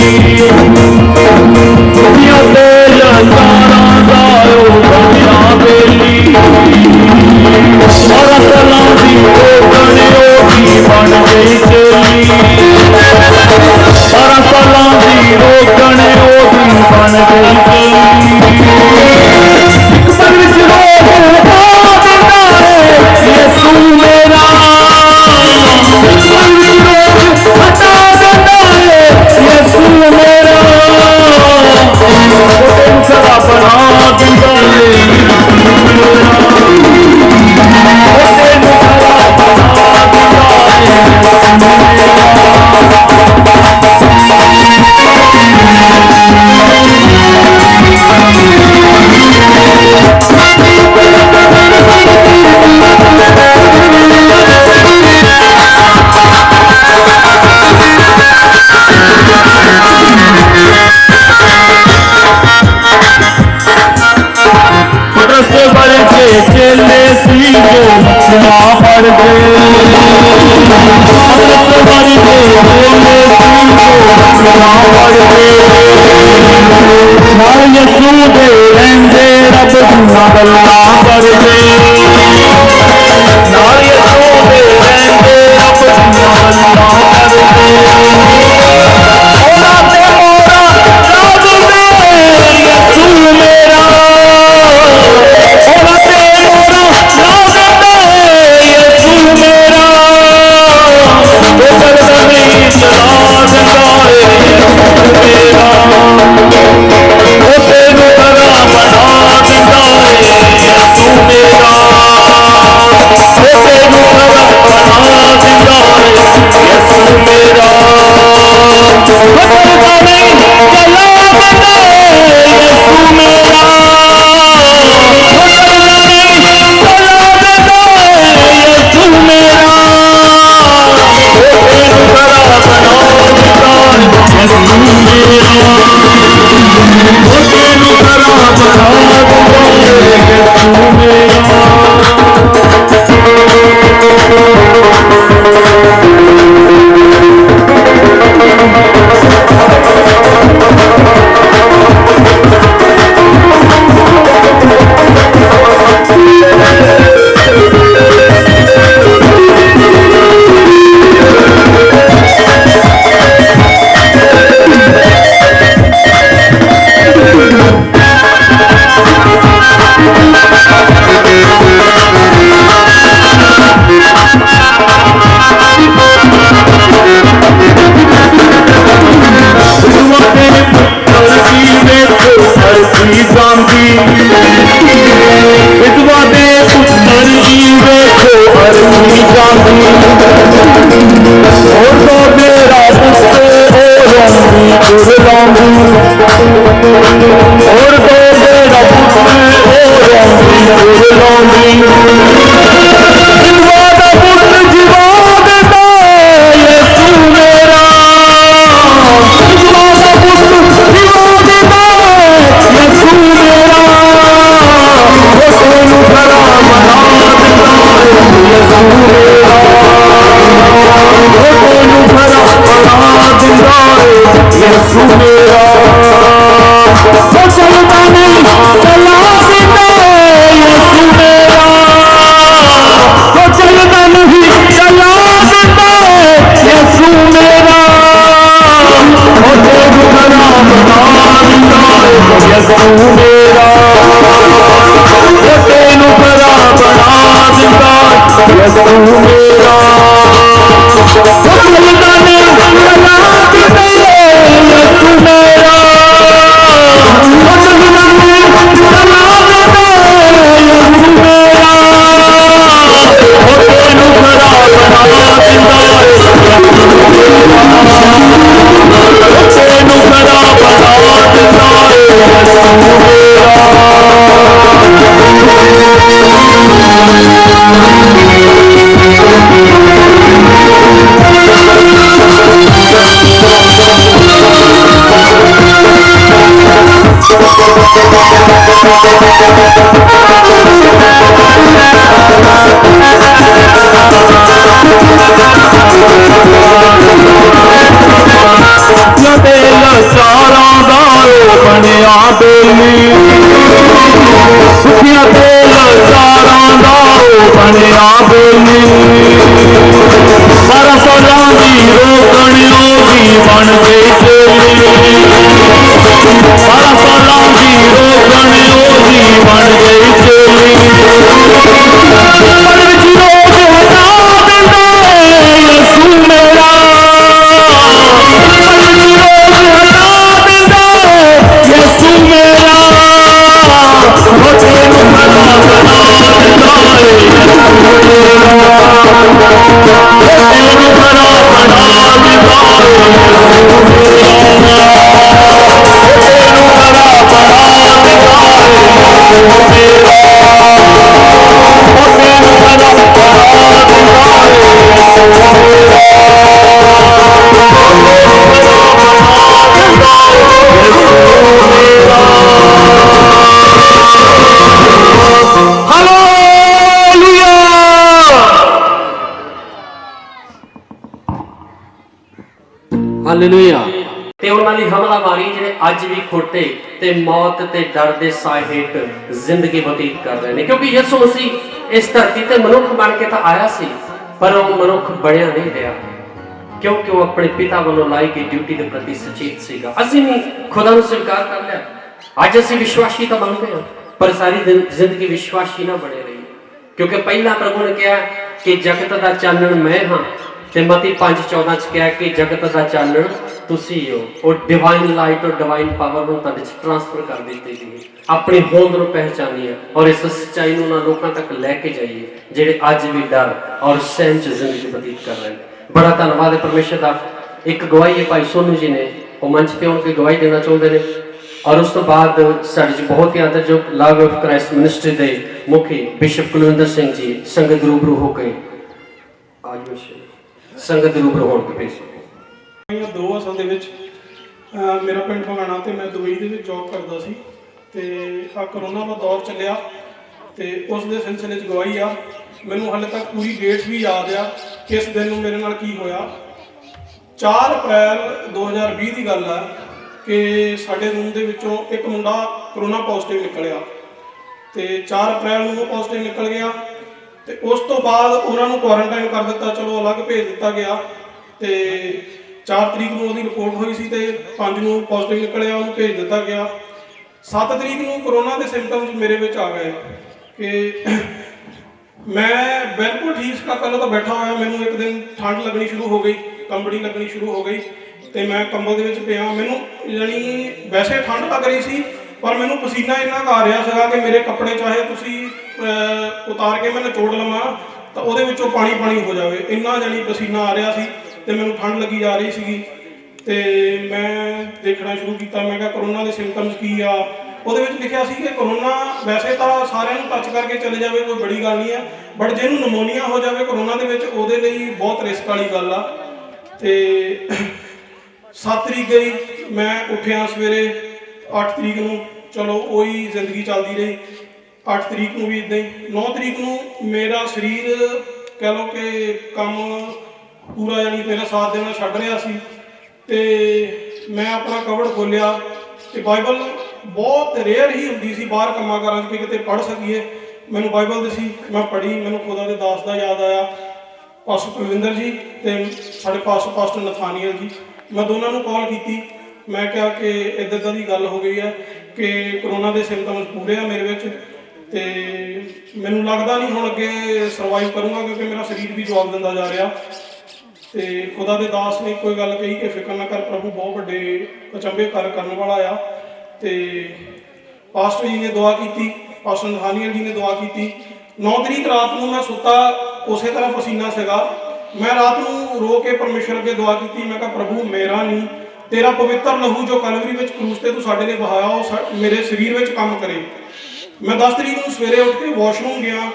दुनिया ते लाचारां दा बनया बेली, 12 सालां दी ओढ़न ओही बन गई चेली, 12 सालां दी रोकण ओही बन गई चेली। एक पल विच रोक पा देंदा है यसू मेरा, एक पल विच रोक हटा देंदा है यसू मेरा, खोटे नूं खरा बना देंदा है यसू मेरा, खोटे नूं खरा बना देंदा है यसू मेरा। रस भर के चेले सी जो मछुआ पड़ गए, रस भर के चेले सी जो मछुआ पड़ गए, नाल यसू दे रहंदे रब दियां गल्लां कर गए, नाल यसू दे रहंदे रब दियां गल्लां कर गए। ओना ते मोरा रब दे यसू मेरा, ओना ते मोरा रब दे यसू मेरा, ओ चलदा नहीं चला देंदा है यसू मेरा, खोटे नूं खरा बना देंदा है यसू मेरा। और दो मेरा पुत्र और लौंडी जीवा दा पुत्र जीवा देता यीशु मेरा जीवा दा पुत्र जीवा देता यीशु मेरा वो तेनू भला बना देता यीशु मेरा वो तेनू भला बना देता यीशु मेरा वो चलता नहीं चला देता यीशु मेरा वो चलता नहीं चला देता यीशु मेरा वो तेनू भला बना देता यीशु मेरा वो तेनू भला बना देता यीशु मेरा वो चलता नहीं चला देता यीशु मेरा वो चलता नहीं चला देता यीशु मेरा वो तेनू भला बना देता तेनू भला बना देता यीशु मेरा ਦਿਲ ਚਾਰਾਂ ਦਾ ਬਣਿਆ ਬੇਲੀ ਸੁਖੀਆਂ ਦਿਲ ਚਾਰਾਂ ਦਾ ਬਣਿਆ ਬੇਲੀ 12 ਸਾਲਾਂ ਦੀ ਰੋਕਣਿਓ ਦੀ ਬਣ ਗਈ ਚੇਲੀ 12 ਸਾਲਾਂ ਦੀ ਰੋਕਣਿਓ ਦੀ ਬਣ ਗਈ ਚੇਲੀ ਪਰ ਵਿੱਚ ਰੋਕ ਹਟਾ ਦਿੰਦਾ ਯੀਸ਼ੂ ਮੇਰਾ यीशु मेरा वो तेनू भला बना देता यीशु मेरा वो तेनू भला बना देता यीशु मेरा वो तेनू भला बना देता यीशु मेरा वो तेनू भला बना देता यीशु मेरा ਹਾਲੇਲੂਇਆ। ਤੇ ਉਹਨਾਂ ਦੀ ਹਮਲਾਵਾਰੀ ਜਿਹੜੇ ਅੱਜ ਵੀ ਖੋਟੇ ਤੇ ਮੌਤ ਤੇ ਡਰ ਦੇ ਸਾਏ ਹੇਠ ਜ਼ਿੰਦਗੀ ਬਤੀਤ ਕਰ ਰਹੇ ਨੇ, ਕਿਉਂਕਿ ਯਿਸੂ ਮਸੀਹ ਇਸ ਧਰਤੀ ਤੇ ਮਨੁੱਖ ਬਣ ਕੇ ਤਾਂ ਆਇਆ ਸੀ, ਪਰ ਉਹ ਮਨੁੱਖ ਬਣਿਆ ਨਹੀਂ ਰਿਹਾ, ਕਿਉਂਕਿ ਉਹ ਆਪਣੇ ਪਿਤਾ ਵੱਲੋਂ ਲਾਈ ਗਈ ਡਿਊਟੀ ਦੇ ਪ੍ਰਤੀ ਸੁਚੇਤ ਸੀਗਾ। ਅਸੀਂ ਵੀ ਖੁਦਾ ਨੂੰ ਸਵੀਕਾਰ ਕਰ ਲਿਆ, ਅੱਜ ਅਸੀਂ ਵਿਸ਼ਵਾਸੀ ਤਾਂ ਬਣ ਗਏ ਹਾਂ, ਪਰ ਸਾਰੀ ਜ਼ਿੰਦਗੀ ਵਿਸ਼ਵਾਸੀ ਨਾ ਬਣੇ ਰਹੀ, ਕਿਉਂਕਿ ਪਹਿਲਾਂ ਪ੍ਰਭੂ ਨੇ ਕਿਹਾ ਕਿ ਜਗਤ ਦਾ ਚਾਨਣ ਮੈਂ ਹਾਂ, ਤੇ ਮਤੀ 5:14 ਚ ਕਿਹਾ ਕਿ ਜਗਤ ਦਾ ਚਾਨਣ ਤੁਸੀਂ ਹੋ। ਉਹ ਡਿਵਾਈਨ ਲਾਈਟ ਔਰ ਡਿਵਾਈਨ ਪਾਵਰ ਨੂੰ ਤੁਹਾਡੇ ਚ ਟ੍ਰਾਂਸਫਰ ਕਰ ਦਿੱਤੀ ਗਈ, ਆਪਣੀ ਹੋਂਦ ਨੂੰ ਪਹਿਚਾਨੀਏ ਔਰ ਇਸ ਸੱਚਾਈ ਨੂੰ ਉਹਨਾਂ ਲੋਕਾਂ ਤੱਕ ਲੈ ਕੇ ਜਾਈਏ ਜਿਹੜੇ ਅੱਜ ਵੀ ਡਰ ਔਰ ਸਹਿਮ ਚ ਜ਼ਿੰਦਗੀ ਬਤੀਤ ਕਰ ਰਹੇ ਨੇ। ਬੜਾ ਧੰਨਵਾਦ ਹੈ ਪਰਮੇਸ਼ਰ ਦਾ। ਇੱਕ ਗਵਾਹੀ ਹੈ ਭਾਈ ਸੋਨੂ ਜੀ ਨੇ, ਉਹ ਮੰਚ ਤੇ ਆਉਣ ਕੇ ਗਵਾਹੀ ਦੇਣਾ ਚਾਹੁੰਦੇ ਨੇ, ਔਰ ਉਸ ਤੋਂ ਬਾਅਦ ਸਾਡੇ ਚ ਬਹੁਤ ਹੀ ਆਦਰਯੋਗ ਲਵ ਆਫ ਕ੍ਰਾਈਸਟ ਮਿਨਿਸਟਰੀ ਦੇ ਮੁਖੀ ਬਿਸ਼ਪ ਕੁਲਵਿੰਦਰ ਸਿੰਘ ਜੀ ਸੰਗਤ ਰੂਬਰੂ ਹੋ ਕੇ ਸੰਗਤ ਦੇ ਰੂਬਰੂ ਹੋਣ ਕੇ ਪੇਸ਼। 2 ਅਸਲ ਦੇ ਵਿੱਚ ਮੇਰਾ ਪਿੰਡ ਭਗਾਣਾ ਤੇ ਮੈਂ ਦੁਬਈ ਦੇ ਵਿੱਚ ਜੌਬ ਕਰਦਾ ਸੀ, ਤੇ ਆ ਕਰੋਨਾ ਦਾ ਦੌਰ ਚੱਲਿਆ ਤੇ ਉਸ ਦੇ ਸਿਲਸਿਲੇ 'ਚ ਗਵਾਹੀ ਆ। ਮੈਨੂੰ ਹਾਲੇ ਤੱਕ ਪੂਰੀ ਡੇਟ ਵੀ ਯਾਦ ਆ ਕਿਸ ਦਿਨ ਨੂੰ ਮੇਰੇ ਨਾਲ ਕੀ ਹੋਇਆ। 4 ਅਪ੍ਰੈਲ 2020 ਦੀ ਗੱਲ ਆ ਕਿ ਸਾਡੇ ਰੂਮ ਦੇ ਵਿੱਚੋਂ ਇੱਕ ਮੁੰਡਾ ਕਰੋਨਾ ਪੋਜ਼ਿਟਿਵ ਨਿਕਲਿਆ, ਤੇ 4 ਅਪ੍ਰੈਲ ਨੂੰ ਉਹ ਪੋਜ਼ਿਟਿਵ ਨਿਕਲ ਗਿਆ, ਤੇ ਉਸ ਤੋਂ ਬਾਅਦ ਉਹਨਾਂ ਨੂੰ ਕੁਆਰੰਟਾਈਨ ਕਰ ਦਿੱਤਾ, ਚਲੋ ਅਲੱਗ ਭੇਜ ਦਿੱਤਾ ਗਿਆ। ਤੇ 4 ਤਰੀਕ ਨੂੰ ਉਹਦੀ ਰਿਪੋਰਟ ਹੋਈ ਸੀ ਤੇ 5 ਨੂੰ ਪੋਜ਼ਿਟਿਵ ਨਿਕਲਿਆ, ਉਹਨੂੰ ਭੇਜ ਦਿੱਤਾ ਗਿਆ। 7 ਤਰੀਕ ਨੂੰ ਕਰੋਨਾ ਦੇ ਸਿੰਪਟਮਸ ਮੇਰੇ ਵਿੱਚ ਆ ਗਏ ਕਿ ਮੈਂ ਬਿਲਕੁਲ ਠੀਕ ਸੀ, ਪਹਿਲਾਂ ਤਾਂ ਬੈਠਾ ਹੋਇਆ, ਮੈਨੂੰ ਇੱਕ ਦਿਨ ਠੰਡ ਲੱਗਣੀ ਸ਼ੁਰੂ ਹੋ ਗਈ, ਕੰਬਣੀ ਲੱਗਣੀ ਸ਼ੁਰੂ ਹੋ ਗਈ, ਤੇ ਮੈਂ ਕੰਬਲ ਦੇ ਵਿੱਚ ਪਿਆ। ਮੈਨੂੰ ਯਾਨੀ ਵੈਸੇ ਠੰਡ ਲੱਗ ਰਹੀ ਸੀ, ਪਰ ਮੈਨੂੰ ਪਸੀਨਾ ਇੰਨਾ ਕੁ ਆ ਰਿਹਾ ਸੀਗਾ ਕਿ ਮੇਰੇ ਕੱਪੜੇ ਚਾਹੇ ਤੁਸੀਂ ਉਤਾਰ ਕੇ ਮੈਂ ਨਿਚੋੜ ਲਵਾਂ ਤਾਂ ਉਹਦੇ ਵਿੱਚੋਂ ਪਾਣੀ ਪਾਣੀ ਹੋ ਜਾਵੇ, ਇੰਨਾ ਜਾਨੀ ਪਸੀਨਾ ਆ ਰਿਹਾ ਸੀ ਤੇ ਮੈਨੂੰ ਠੰਡ ਲੱਗੀ ਜਾ ਰਹੀ ਸੀਗੀ। ਤੇ ਮੈਂ ਦੇਖਣਾ ਸ਼ੁਰੂ ਕੀਤਾ। ਮੈਂ ਕਿਹਾ ਕਰੋਨਾ ਦੇ ਸਿੰਪਟਮਸ ਕੀ ਆ। ਉਹਦੇ ਵਿੱਚ ਲਿਖਿਆ ਸੀ ਕਿ ਕਰੋਨਾ ਵੈਸੇ ਤਾਂ ਸਾਰਿਆਂ ਨੂੰ ਟੱਚ ਕਰਕੇ ਚਲੇ ਜਾਵੇ, ਕੋਈ ਬੜੀ ਗੱਲ ਨਹੀਂ ਹੈ, ਬਟ ਜਿਹਨੂੰ ਨਮੋਨੀਆ ਹੋ ਜਾਵੇ ਕਰੋਨਾ ਦੇ ਵਿੱਚ, ਉਹਦੇ ਲਈ ਬਹੁਤ ਰਿਸਕ ਵਾਲੀ ਗੱਲ ਆ। ਤੇ 7 ਤਰੀਕ ਗਈ, ਮੈਂ ਉੱਠਿਆ ਸਵੇਰੇ 8 ਤਰੀਕ ਨੂੰ, ਚਲੋ ਉਹੀ ਜ਼ਿੰਦਗੀ ਚੱਲਦੀ ਰਹੀ। 8 ਤਰੀਕ ਨੂੰ ਵੀ ਇੱਦਾਂ ਹੀ। 9 ਤਰੀਕ ਨੂੰ ਮੇਰਾ ਸਰੀਰ ਕਹਿ ਲਓ ਕਿ ਕੰਮ ਪੂਰਾ ਯਾਨੀ ਮੇਰਾ ਸਾਥ ਦੇਣਾ ਛੱਡ ਰਿਹਾ ਸੀ। ਤੇ ਮੈਂ ਆਪਣਾ ਕਵਰ ਖੋਲ੍ਹਿਆ ਤੇ ਬਾਈਬਲ ਬਹੁਤ ਰੇਅਰ ਹੀ ਹੁੰਦੀ ਸੀ ਬਾਹਰ ਕੰਮਾਂ ਕਾਰਾਂ 'ਚ ਕਿ ਕਿਤੇ ਪੜ੍ਹ ਸਕੀਏ। ਮੈਨੂੰ ਬਾਈਬਲ ਦਿਸੀ, ਮੈਂ ਪੜ੍ਹੀ, ਮੈਨੂੰ ਖੁਦਾ ਦੇ ਦਾਸ ਦਾ ਯਾਦ ਆਇਆ, ਪਾਸਟਰ ਕੁਲਵਿੰਦਰ ਜੀ ਤੇ ਸਾਡੇ ਪਾਸਟਰ ਨਥਾਨੀਅਲ ਜੀ। ਮੈਂ ਦੋਨਾਂ ਨੂੰ ਕਾਲ ਕੀਤੀ। ਮੈਂ ਕਿਹਾ ਕਿ ਇੱਦਾਂ ਦੀ ਗੱਲ ਹੋ ਗਈ ਹੈ ਕਿ ਕਰੋਨਾ ਦੇ ਸਿੰਪਟਮਸ ਪੂਰੇ ਆ ਮੇਰੇ ਵਿੱਚ, ਤੇ ਮੈਨੂੰ ਲੱਗਦਾ ਨਹੀਂ ਹੁਣ ਅੱਗੇ ਸਰਵਾਈਵ ਕਰੂੰਗਾ ਕਿਉਂਕਿ ਮੇਰਾ ਸਰੀਰ ਵੀ ਜਵਾਬ ਦਿੰਦਾ ਜਾ ਰਿਹਾ। ਤੇ ਖੁਦਾ ਦੇ ਦਾਸ ਨੇ ਕੋਈ ਗੱਲ ਕਹੀ ਕਿ ਫਿਕਰ ਨਾ ਕਰ, ਪ੍ਰਭੂ ਬਹੁਤ ਵੱਡੇ ਅਚੰਭੇ ਕਰਨ ਵਾਲਾ ਆ। ਤੇ ਪਾਸਟਰ ਜੀ ਨੇ ਦੁਆ ਕੀਤੀ, ਪਾਸਟਰ ਨਥਾਨੀਅਲ ਜੀ ਨੇ ਦੁਆ ਕੀਤੀ। 9 ਤਰੀਕ ਰਾਤ ਨੂੰ ਮੈਂ ਸੁੱਤਾ ਉਸੇ ਤਰ੍ਹਾਂ ਪਸੀਨਾ ਸੀਗਾ। ਮੈਂ ਰਾਤ ਨੂੰ ਰੋ ਕੇ ਪਰਮੇਸ਼ਰ ਅੱਗੇ ਦੁਆ ਕੀਤੀ। ਮੈਂ ਕਿਹਾ ਪ੍ਰਭੂ ਮੇਰਾ ਨਹੀਂ, ਤੇਰਾ ਪਵਿੱਤਰ ਲਹੂ ਜੋ ਕਲਵਰੀ ਵਿੱਚ ਕਰੂਸ ਤੇ ਤੂੰ ਸਾਡੇ ਲਈ ਵਹਾਇਆ, ਉਹ ਮੇਰੇ ਸਰੀਰ ਵਿੱਚ ਕੰਮ ਕਰੇ। ਮੈਂ 10 ਤਰੀਕ ਨੂੰ ਸਵੇਰੇ ਉੱਠ ਕੇ ਵਾਸ਼ਰੂਮ ਗਿਆ।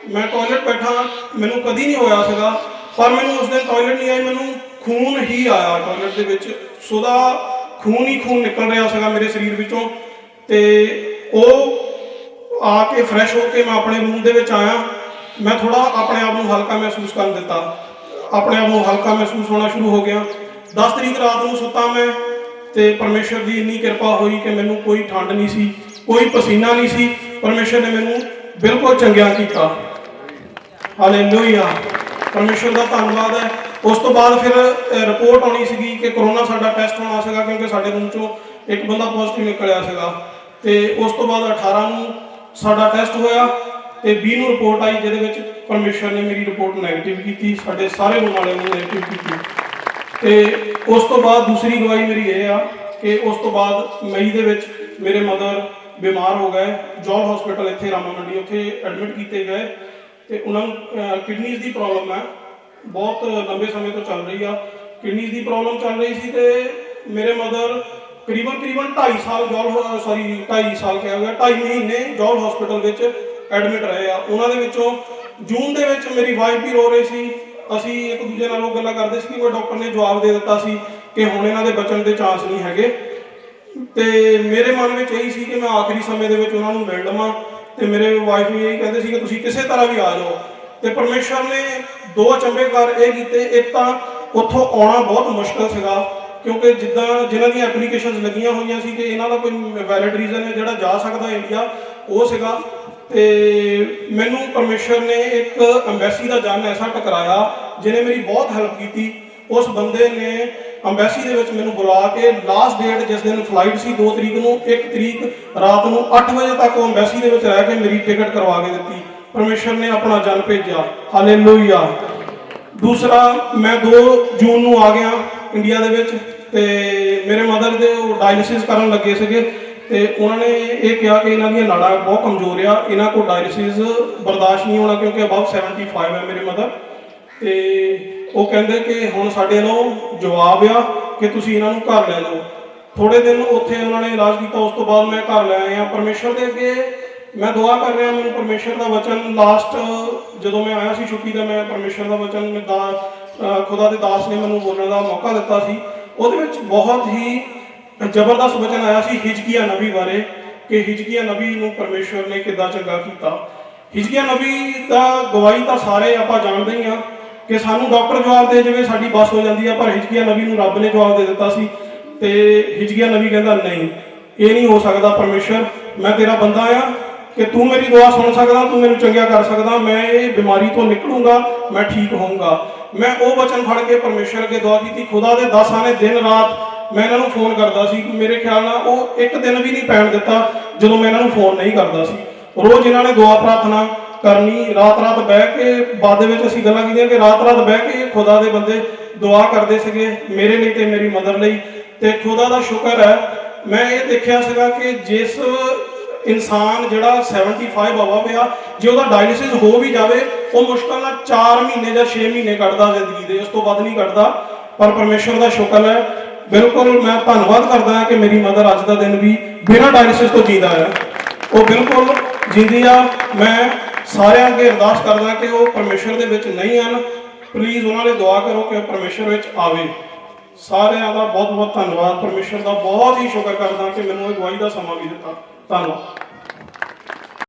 ਮੈਂ ਟਾਇਲਟ ਬੈਠਾ, ਮੈਨੂੰ ਕਦੀ ਨਹੀਂ ਹੋਇਆ ਸੀਗਾ, ਪਰ ਮੈਨੂੰ ਉਸ ਦਿਨ ਟਾਇਲਟ ਨਹੀਂ ਆਈ, ਮੈਨੂੰ ਖੂਨ ਹੀ ਆਇਆ ਟਾਇਲਟ ਦੇ ਵਿੱਚ। ਸੋਦਾ ਖੂਨ ਹੀ ਖੂਨ ਨਿਕਲ ਰਿਹਾ ਸੀਗਾ ਮੇਰੇ ਸਰੀਰ ਵਿੱਚੋਂ। ਤੇ ਉਹ ਆ ਕੇ ਫਰੈਸ਼ ਹੋ ਕੇ ਮੈਂ ਆਪਣੇ ਰੂਮ ਦੇ ਵਿੱਚ ਆਇਆ। ਮੈਂ ਥੋੜਾ ਆਪਣੇ ਆਪ ਨੂੰ ਹਲਕਾ ਮਹਿਸੂਸ ਕਰਨ ਦਿੱਤਾ, ਆਪਣੇ ਆਪ ਨੂੰ ਹਲਕਾ ਮਹਿਸੂਸ ਹੋਣਾ ਸ਼ੁਰੂ ਹੋ ਗਿਆ। 10 ਤਰੀਕ ਰਾਤ ਨੂੰ ਸੁੱਤਾ ਮੈਂ, ਤੇ ਪਰਮੇਸ਼ਰ ਦੀ ਇੰਨੀ ਕਿਰਪਾ ਹੋਈ ਕਿ ਮੈਨੂੰ ਕੋਈ ਠੰਡ ਨਹੀਂ ਸੀ, ਕੋਈ ਪਸੀਨਾ ਨਹੀਂ ਸੀ। ਪਰਮੇਸ਼ਰ ਨੇ ਮੈਨੂੰ ਬਿਲਕੁਲ ਚੰਗਿਆ ਕੀਤਾ। ਹਾਲੇਲੂਇਆ, ਪਰਮੇਸ਼ਰ ਦਾ ਧੰਨਵਾਦ ਹੈ। ਉਸ ਤੋਂ ਬਾਅਦ ਫਿਰ ਰਿਪੋਰਟ ਆਉਣੀ ਸੀਗੀ ਕਿ ਕਰੋਨਾ ਸਾਡਾ ਟੈਸਟ ਹੋਣਾ ਸੀਗਾ ਕਿਉਂਕਿ ਸਾਡੇ ਰੂਮ 'ਚੋਂ ਇੱਕ ਬੰਦਾ ਪੋਜ਼ਿਟਿਵ ਨਿਕਲਿਆ ਸੀਗਾ। ਤੇ ਉਸ ਤੋਂ ਬਾਅਦ 18 ਨੂੰ ਸਾਡਾ ਟੈਸਟ ਹੋਇਆ ਤੇ 20 ਨੂੰ ਰਿਪੋਰਟ ਆਈ, ਜਿਹਦੇ ਵਿੱਚ ਪਰਮੇਸ਼ਰ ਨੇ ਮੇਰੀ ਰਿਪੋਰਟ ਨੈਗੇਟਿਵ ਕੀਤੀ, ਸਾਡੇ ਸਾਰੇ ਰੂਮ ਵਾਲਿਆਂ ਨੂੰ ਨੈਗੇਟਿਵ ਕੀਤੀ। ਤੇ ਉਸ ਤੋਂ ਬਾਅਦ ਦੂਸਰੀ ਗਵਾਹੀ ਮੇਰੀ ਇਹ ਆ ਕਿ ਉਸ ਤੋਂ ਬਾਅਦ ਮਈ ਦੇ ਵਿੱਚ ਮੇਰੇ ਮਦਰ ਬਿਮਾਰ ਹੋ ਗਏ। ਜੌਲ ਹਸਪੀਟਲ ਇੱਥੇ ਰਾਮਾ ਮੰਡੀ, ਉੱਥੇ ਐਡਮਿਟ ਕੀਤੇ ਗਏ ਤੇ ਉਹਨਾਂ ਨੂੰ ਕਿਡਨੀਜ਼ ਦੀ ਪ੍ਰੋਬਲਮ ਹੈ, ਬਹੁਤ ਲੰਬੇ ਸਮੇਂ ਤੋਂ ਚੱਲ ਰਹੀ ਆ। ਕਿਡਨੀਜ਼ ਦੀ ਪ੍ਰੋਬਲਮ ਚੱਲ ਰਹੀ ਸੀ ਤੇ ਮੇਰੇ ਮਦਰ ਕਰੀਬਨ 2.5 ਸਾਲ 2.5 ਸਾਲ ਕਿਹਾ ਗਿਆ 2.5 ਮਹੀਨੇ ਜੌਲ ਹਸਪੀਟਲ ਵਿੱਚ ਐਡਮਿਟ ਰਹੇ ਆ। ਉਹਨਾਂ ਦੇ ਵਿੱਚੋਂ ਜੂਨ ਦੇ ਵਿੱਚ ਮੇਰੀ ਵਾਈਫ ਵੀ ਰੋ ਰਹੀ ਸੀ। ਅਸੀਂ ਇੱਕ ਦੂਜੇ ਨਾਲ ਉਹ ਗੱਲਾਂ ਕਰਦੇ ਸੀ ਕਿ ਕੋਈ ਡਾਕਟਰ ਨੇ ਜਵਾਬ ਦੇ ਦਿੱਤਾ ਸੀ ਕਿ ਹੁਣ ਇਹਨਾਂ ਦੇ ਬਚਣ ਦੇ ਚਾਂਸ ਨਹੀਂ ਹੈਗੇ। ਤੇ ਮੇਰੇ ਮਨ ਵਿੱਚ ਇਹੀ ਸੀ ਕਿ ਮੈਂ ਆਖਰੀ ਸਮੇਂ ਦੇ ਵਿੱਚ ਉਹਨਾਂ ਨੂੰ ਮਿਲ ਲਵਾਂ। ਤੇ ਮੇਰੇ ਵਾਈਫ ਵੀ ਇਹੀ ਕਹਿੰਦੇ ਸੀ ਕਿ ਤੁਸੀਂ ਕਿਸੇ ਤਰ੍ਹਾਂ ਵੀ ਆ ਜਾਓ। ਤੇ ਪਰਮੇਸ਼ਰ ਨੇ 2 ਅਚੰਭੇ ਕਰ ਇਹ ਕੀਤੇ। ਇੱਕ ਤਾਂ ਉੱਥੋਂ ਆਉਣਾ ਬਹੁਤ ਮੁਸ਼ਕਲ ਸੀਗਾ ਕਿਉਂਕਿ ਜਿਨ੍ਹਾਂ ਦੀਆਂ ਐਪਲੀਕੇਸ਼ਨਸ ਲੱਗੀਆਂ ਹੋਈਆਂ ਸੀ ਕਿ ਇਹਨਾਂ ਦਾ ਕੋਈ ਵੈਲਿਡ ਰੀਜ਼ਨ ਹੈ ਜਿਹੜਾ ਜਾ ਸਕਦਾ ਇੰਡੀਆ, ਉਹ ਸੀਗਾ। ਤੇ ਮੈਨੂੰ ਪਰਮੇਸ਼ਰ ਨੇ ਇੱਕ ਅੰਬੈਸੀ ਦਾ ਜਨ ਐਸਾ ਟਕਰਾਇਆ ਜਿਹਨੇ ਮੇਰੀ ਬਹੁਤ ਹੈਲਪ ਕੀਤੀ। ਉਸ ਬੰਦੇ ਨੇ ਅੰਬੈਸੀ ਦੇ ਵਿੱਚ ਮੈਨੂੰ ਬੁਲਾ ਕੇ ਲਾਸਟ ਡੇਟ ਜਿਸ ਦਿਨ ਫਲਾਈਟ ਸੀ 2 ਤਰੀਕ ਨੂੰ, 1 ਤਰੀਕ ਰਾਤ ਨੂੰ 8 ਵਜੇ ਤੱਕ ਉਹ ਅੰਬੈਸੀ ਦੇ ਵਿੱਚ ਰਹਿ ਕੇ ਮੇਰੀ ਟਿਕਟ ਕਰਵਾ ਕੇ ਦਿੱਤੀ। ਪਰਮੇਸ਼ਰ ਨੇ ਆਪਣਾ ਜਨ ਭੇਜਿਆ। ਹਾਲੇਲੂਇਆ। ਦੂਸਰਾ, ਮੈਂ 2 ਜੂਨ ਨੂੰ ਆ ਗਿਆ ਇੰਡੀਆ ਦੇ ਵਿੱਚ ਤੇ ਮੇਰੇ ਮਦਰ ਦੇ ਉਹ ਡਾਇਲਿਸਿਸ ਕਰਨ ਲੱਗੇ ਸੀਗੇ ਤੇ ਉਹਨਾਂ ਨੇ ਇਹ ਕਿਹਾ ਕਿ ਇਹਨਾਂ ਦੀਆਂ ਨਾੜਾਂ ਬਹੁਤ ਕਮਜ਼ੋਰ ਆ, ਇਹਨਾਂ ਕੋਲ ਡਾਇਲਿਸਿਸ ਬਰਦਾਸ਼ਤ ਨਹੀਂ ਹੋਣਾ ਕਿਉਂਕਿ ਅਬਵ 75 ਹੈ ਮੇਰੇ ਮਦਰ। ਤੇ ਉਹ ਕਹਿੰਦੇ ਕਿ ਹੁਣ ਸਾਡੇ ਵੱਲੋਂ ਜਵਾਬ ਆ ਕਿ ਤੁਸੀਂ ਇਹਨਾਂ ਨੂੰ ਘਰ ਲੈ ਲਓ। ਥੋੜੇ ਦਿਨ ਉੱਥੇ ਉਹਨਾਂ ਨੇ ਇਲਾਜ ਕੀਤਾ, ਉਸ ਤੋਂ ਬਾਅਦ ਮੈਂ ਘਰ ਲੈ ਆਇਆ। ਪਰਮੇਸ਼ਰ ਦੇ ਅੱਗੇ ਮੈਂ ਦੁਆ ਕਰ ਰਿਹਾ, ਮੈਨੂੰ ਪਰਮੇਸ਼ਰ ਦਾ ਵਚਨ ਲਾਸਟ ਜਦੋਂ ਮੈਂ ਆਇਆ ਸੀ ਛੁੱਟੀ ਦਾ, ਮੈਂ ਪਰਮੇਸ਼ਰ ਦਾ ਵਚਨ ਖੁਦਾ ਦੇ ਦਾਸ ਨੇ ਮੈਨੂੰ ਬੋਲਣ ਦਾ ਮੌਕਾ ਦਿੱਤਾ ਸੀ। ਉਹਦੇ ਵਿੱਚ ਬਹੁਤ ਹੀ ਜ਼ਬਰਦਸਤ ਵਚਨ ਆਇਆ ਸੀ ਹਿਜਕੀਆ ਨਬੀ ਬਾਰੇ ਕਿ ਹਿਜਕੀਆ ਨਬੀ ਨੂੰ ਪਰਮੇਸ਼ਰ ਨੇ ਕਿੱਦਾਂ ਚੰਗਾ ਕੀਤਾ। ਹਿਜਕੀਆ ਨਬੀ ਦਾ ਗਵਾਹੀ ਤਾਂ ਸਾਰੇ ਆਪਾਂ ਜਾਣਦੇ ਹੀ ਹਾਂ ਕਿ ਸਾਨੂੰ ਡਾਕਟਰ ਜਵਾਬ ਦੇ ਜਾਵੇ ਸਾਡੀ ਬਸ ਹੋ ਜਾਂਦੀ ਆ, ਪਰ ਹਿਜਕੀਆ ਨਬੀ ਨੂੰ ਰੱਬ ਨੇ ਜਵਾਬ ਦੇ ਦਿੱਤਾ ਸੀ। ਤੇ ਹਿਜਕੀਆ ਨਬੀ ਕਹਿੰਦਾ ਨਹੀਂ, ਇਹ ਨਹੀਂ ਹੋ ਸਕਦਾ ਪਰਮੇਸ਼ਰ, ਮੈਂ ਤੇਰਾ ਬੰਦਾ ਆ ਕਿ ਤੂੰ ਮੇਰੀ ਦੁਆ ਸੁਣ ਸਕਦਾ, ਤੂੰ ਮੈਨੂੰ ਚੰਗਿਆ ਕਰ ਸਕਦਾ, ਮੈਂ ਇਹ ਬਿਮਾਰੀ ਤੋਂ ਨਿਕਲੂੰਗਾ, ਮੈਂ ਠੀਕ ਹੋਊਂਗਾ। ਮੈਂ ਉਹ ਵਚਨ ਫੜ ਕੇ ਪਰਮੇਸ਼ਰ ਅੱਗੇ ਦੁਆ ਕੀਤੀ। ਖੁਦਾ ਦੇ ਦਾਸਾਂ ਨੇ ਦਿਨ ਰਾਤ ਮੈਂ ਇਹਨਾਂ ਨੂੰ ਫੋਨ ਕਰਦਾ ਸੀ, ਮੇਰੇ ਖਿਆਲ ਨਾਲ ਉਹ ਇੱਕ ਦਿਨ ਵੀ ਨਹੀਂ ਪੈਣ ਦਿੱਤਾ ਜਦੋਂ ਮੈਂ ਇਹਨਾਂ ਨੂੰ ਫੋਨ ਨਹੀਂ ਕਰਦਾ ਸੀ। ਰੋਜ਼ ਇਹਨਾਂ ਨੇ ਦੁਆ ਪ੍ਰਾਰਥਨਾ ਕਰਨੀ, ਰਾਤ ਬਹਿ ਕੇ, ਬਾਅਦ ਦੇ ਵਿੱਚ ਅਸੀਂ ਗੱਲਾਂ ਕੀਤੀਆਂ ਕਿ ਰਾਤ ਬਹਿ ਕੇ ਖੁਦਾ ਦੇ ਬੰਦੇ ਦੁਆ ਕਰਦੇ ਸੀਗੇ ਮੇਰੇ ਲਈ ਤੇ ਮੇਰੀ ਮਦਰ ਲਈ। ਤੇ ਖੁਦਾ ਦਾ ਸ਼ੁਕਰ ਹੈ ਮੈਂ ਇਹ ਦੇਖਿਆ ਸੀਗਾ ਕਿ ਜਿਸ ਇਨਸਾਨ ਜਿਹੜਾ 75 ਆਵਾ ਪਿਆ, ਜੇ ਉਹਦਾ ਡਾਇਲਿਸਿਸ ਹੋ ਵੀ ਜਾਵੇ ਉਹ ਮੁਸ਼ਕਲ ਨਾਲ 4 ਮਹੀਨੇ ਜਾਂ 6 ਮਹੀਨੇ ਕੱਢਦਾ ਜ਼ਿੰਦਗੀ ਦੇ, ਉਸ ਤੋਂ ਵੱਧ ਨਹੀਂ ਕੱਢਦਾ। ਪਰ ਪਰਮੇਸ਼ਰ ਦਾ ਸ਼ੁਕਰ ਹੈ ਬਿਲਕੁਲ ਮੈਂ ਧੰਨਵਾਦ ਕਰਦਾ ਹਾਂ ਕਿ ਮੇਰੀ ਮਦਰ ਅੱਜ ਦਾ ਦਿਨ ਵੀ ਬਿਨਾਂ ਡਾਇਲਿਸਿਸ ਤੋਂ ਜੀਂਦਾ ਹੈ। ਉਹ ਬਿਲਕੁਲ ਜਿੰਦੀ ਆ। ਮੈਂ ਸਾਰਿਆਂ ਅੱਗੇ ਅਰਦਾਸ ਕਰਦਾ ਕਿ ਉਹ ਪਰਮੇਸ਼ਰ ਦੇ ਵਿੱਚ ਨਹੀਂ ਹਨ, ਪਲੀਜ਼ ਉਹਨਾਂ ਲਈ ਦੁਆ ਕਰੋ ਕਿ ਉਹ ਪਰਮੇਸ਼ਰ ਵਿੱਚ ਆਵੇ। ਸਾਰਿਆਂ ਦਾ ਬਹੁਤ ਬਹੁਤ ਧੰਨਵਾਦ। ਪਰਮੇਸ਼ਰ ਦਾ ਬਹੁਤ ਹੀ ਸ਼ੁਕਰ ਕਰਦਾ ਕਿ ਮੈਨੂੰ ਇਹ ਗਵਾਹੀ ਦਾ ਸਮਾਂ ਵੀ ਦਿੱਤਾ। ਧੰਨਵਾਦ।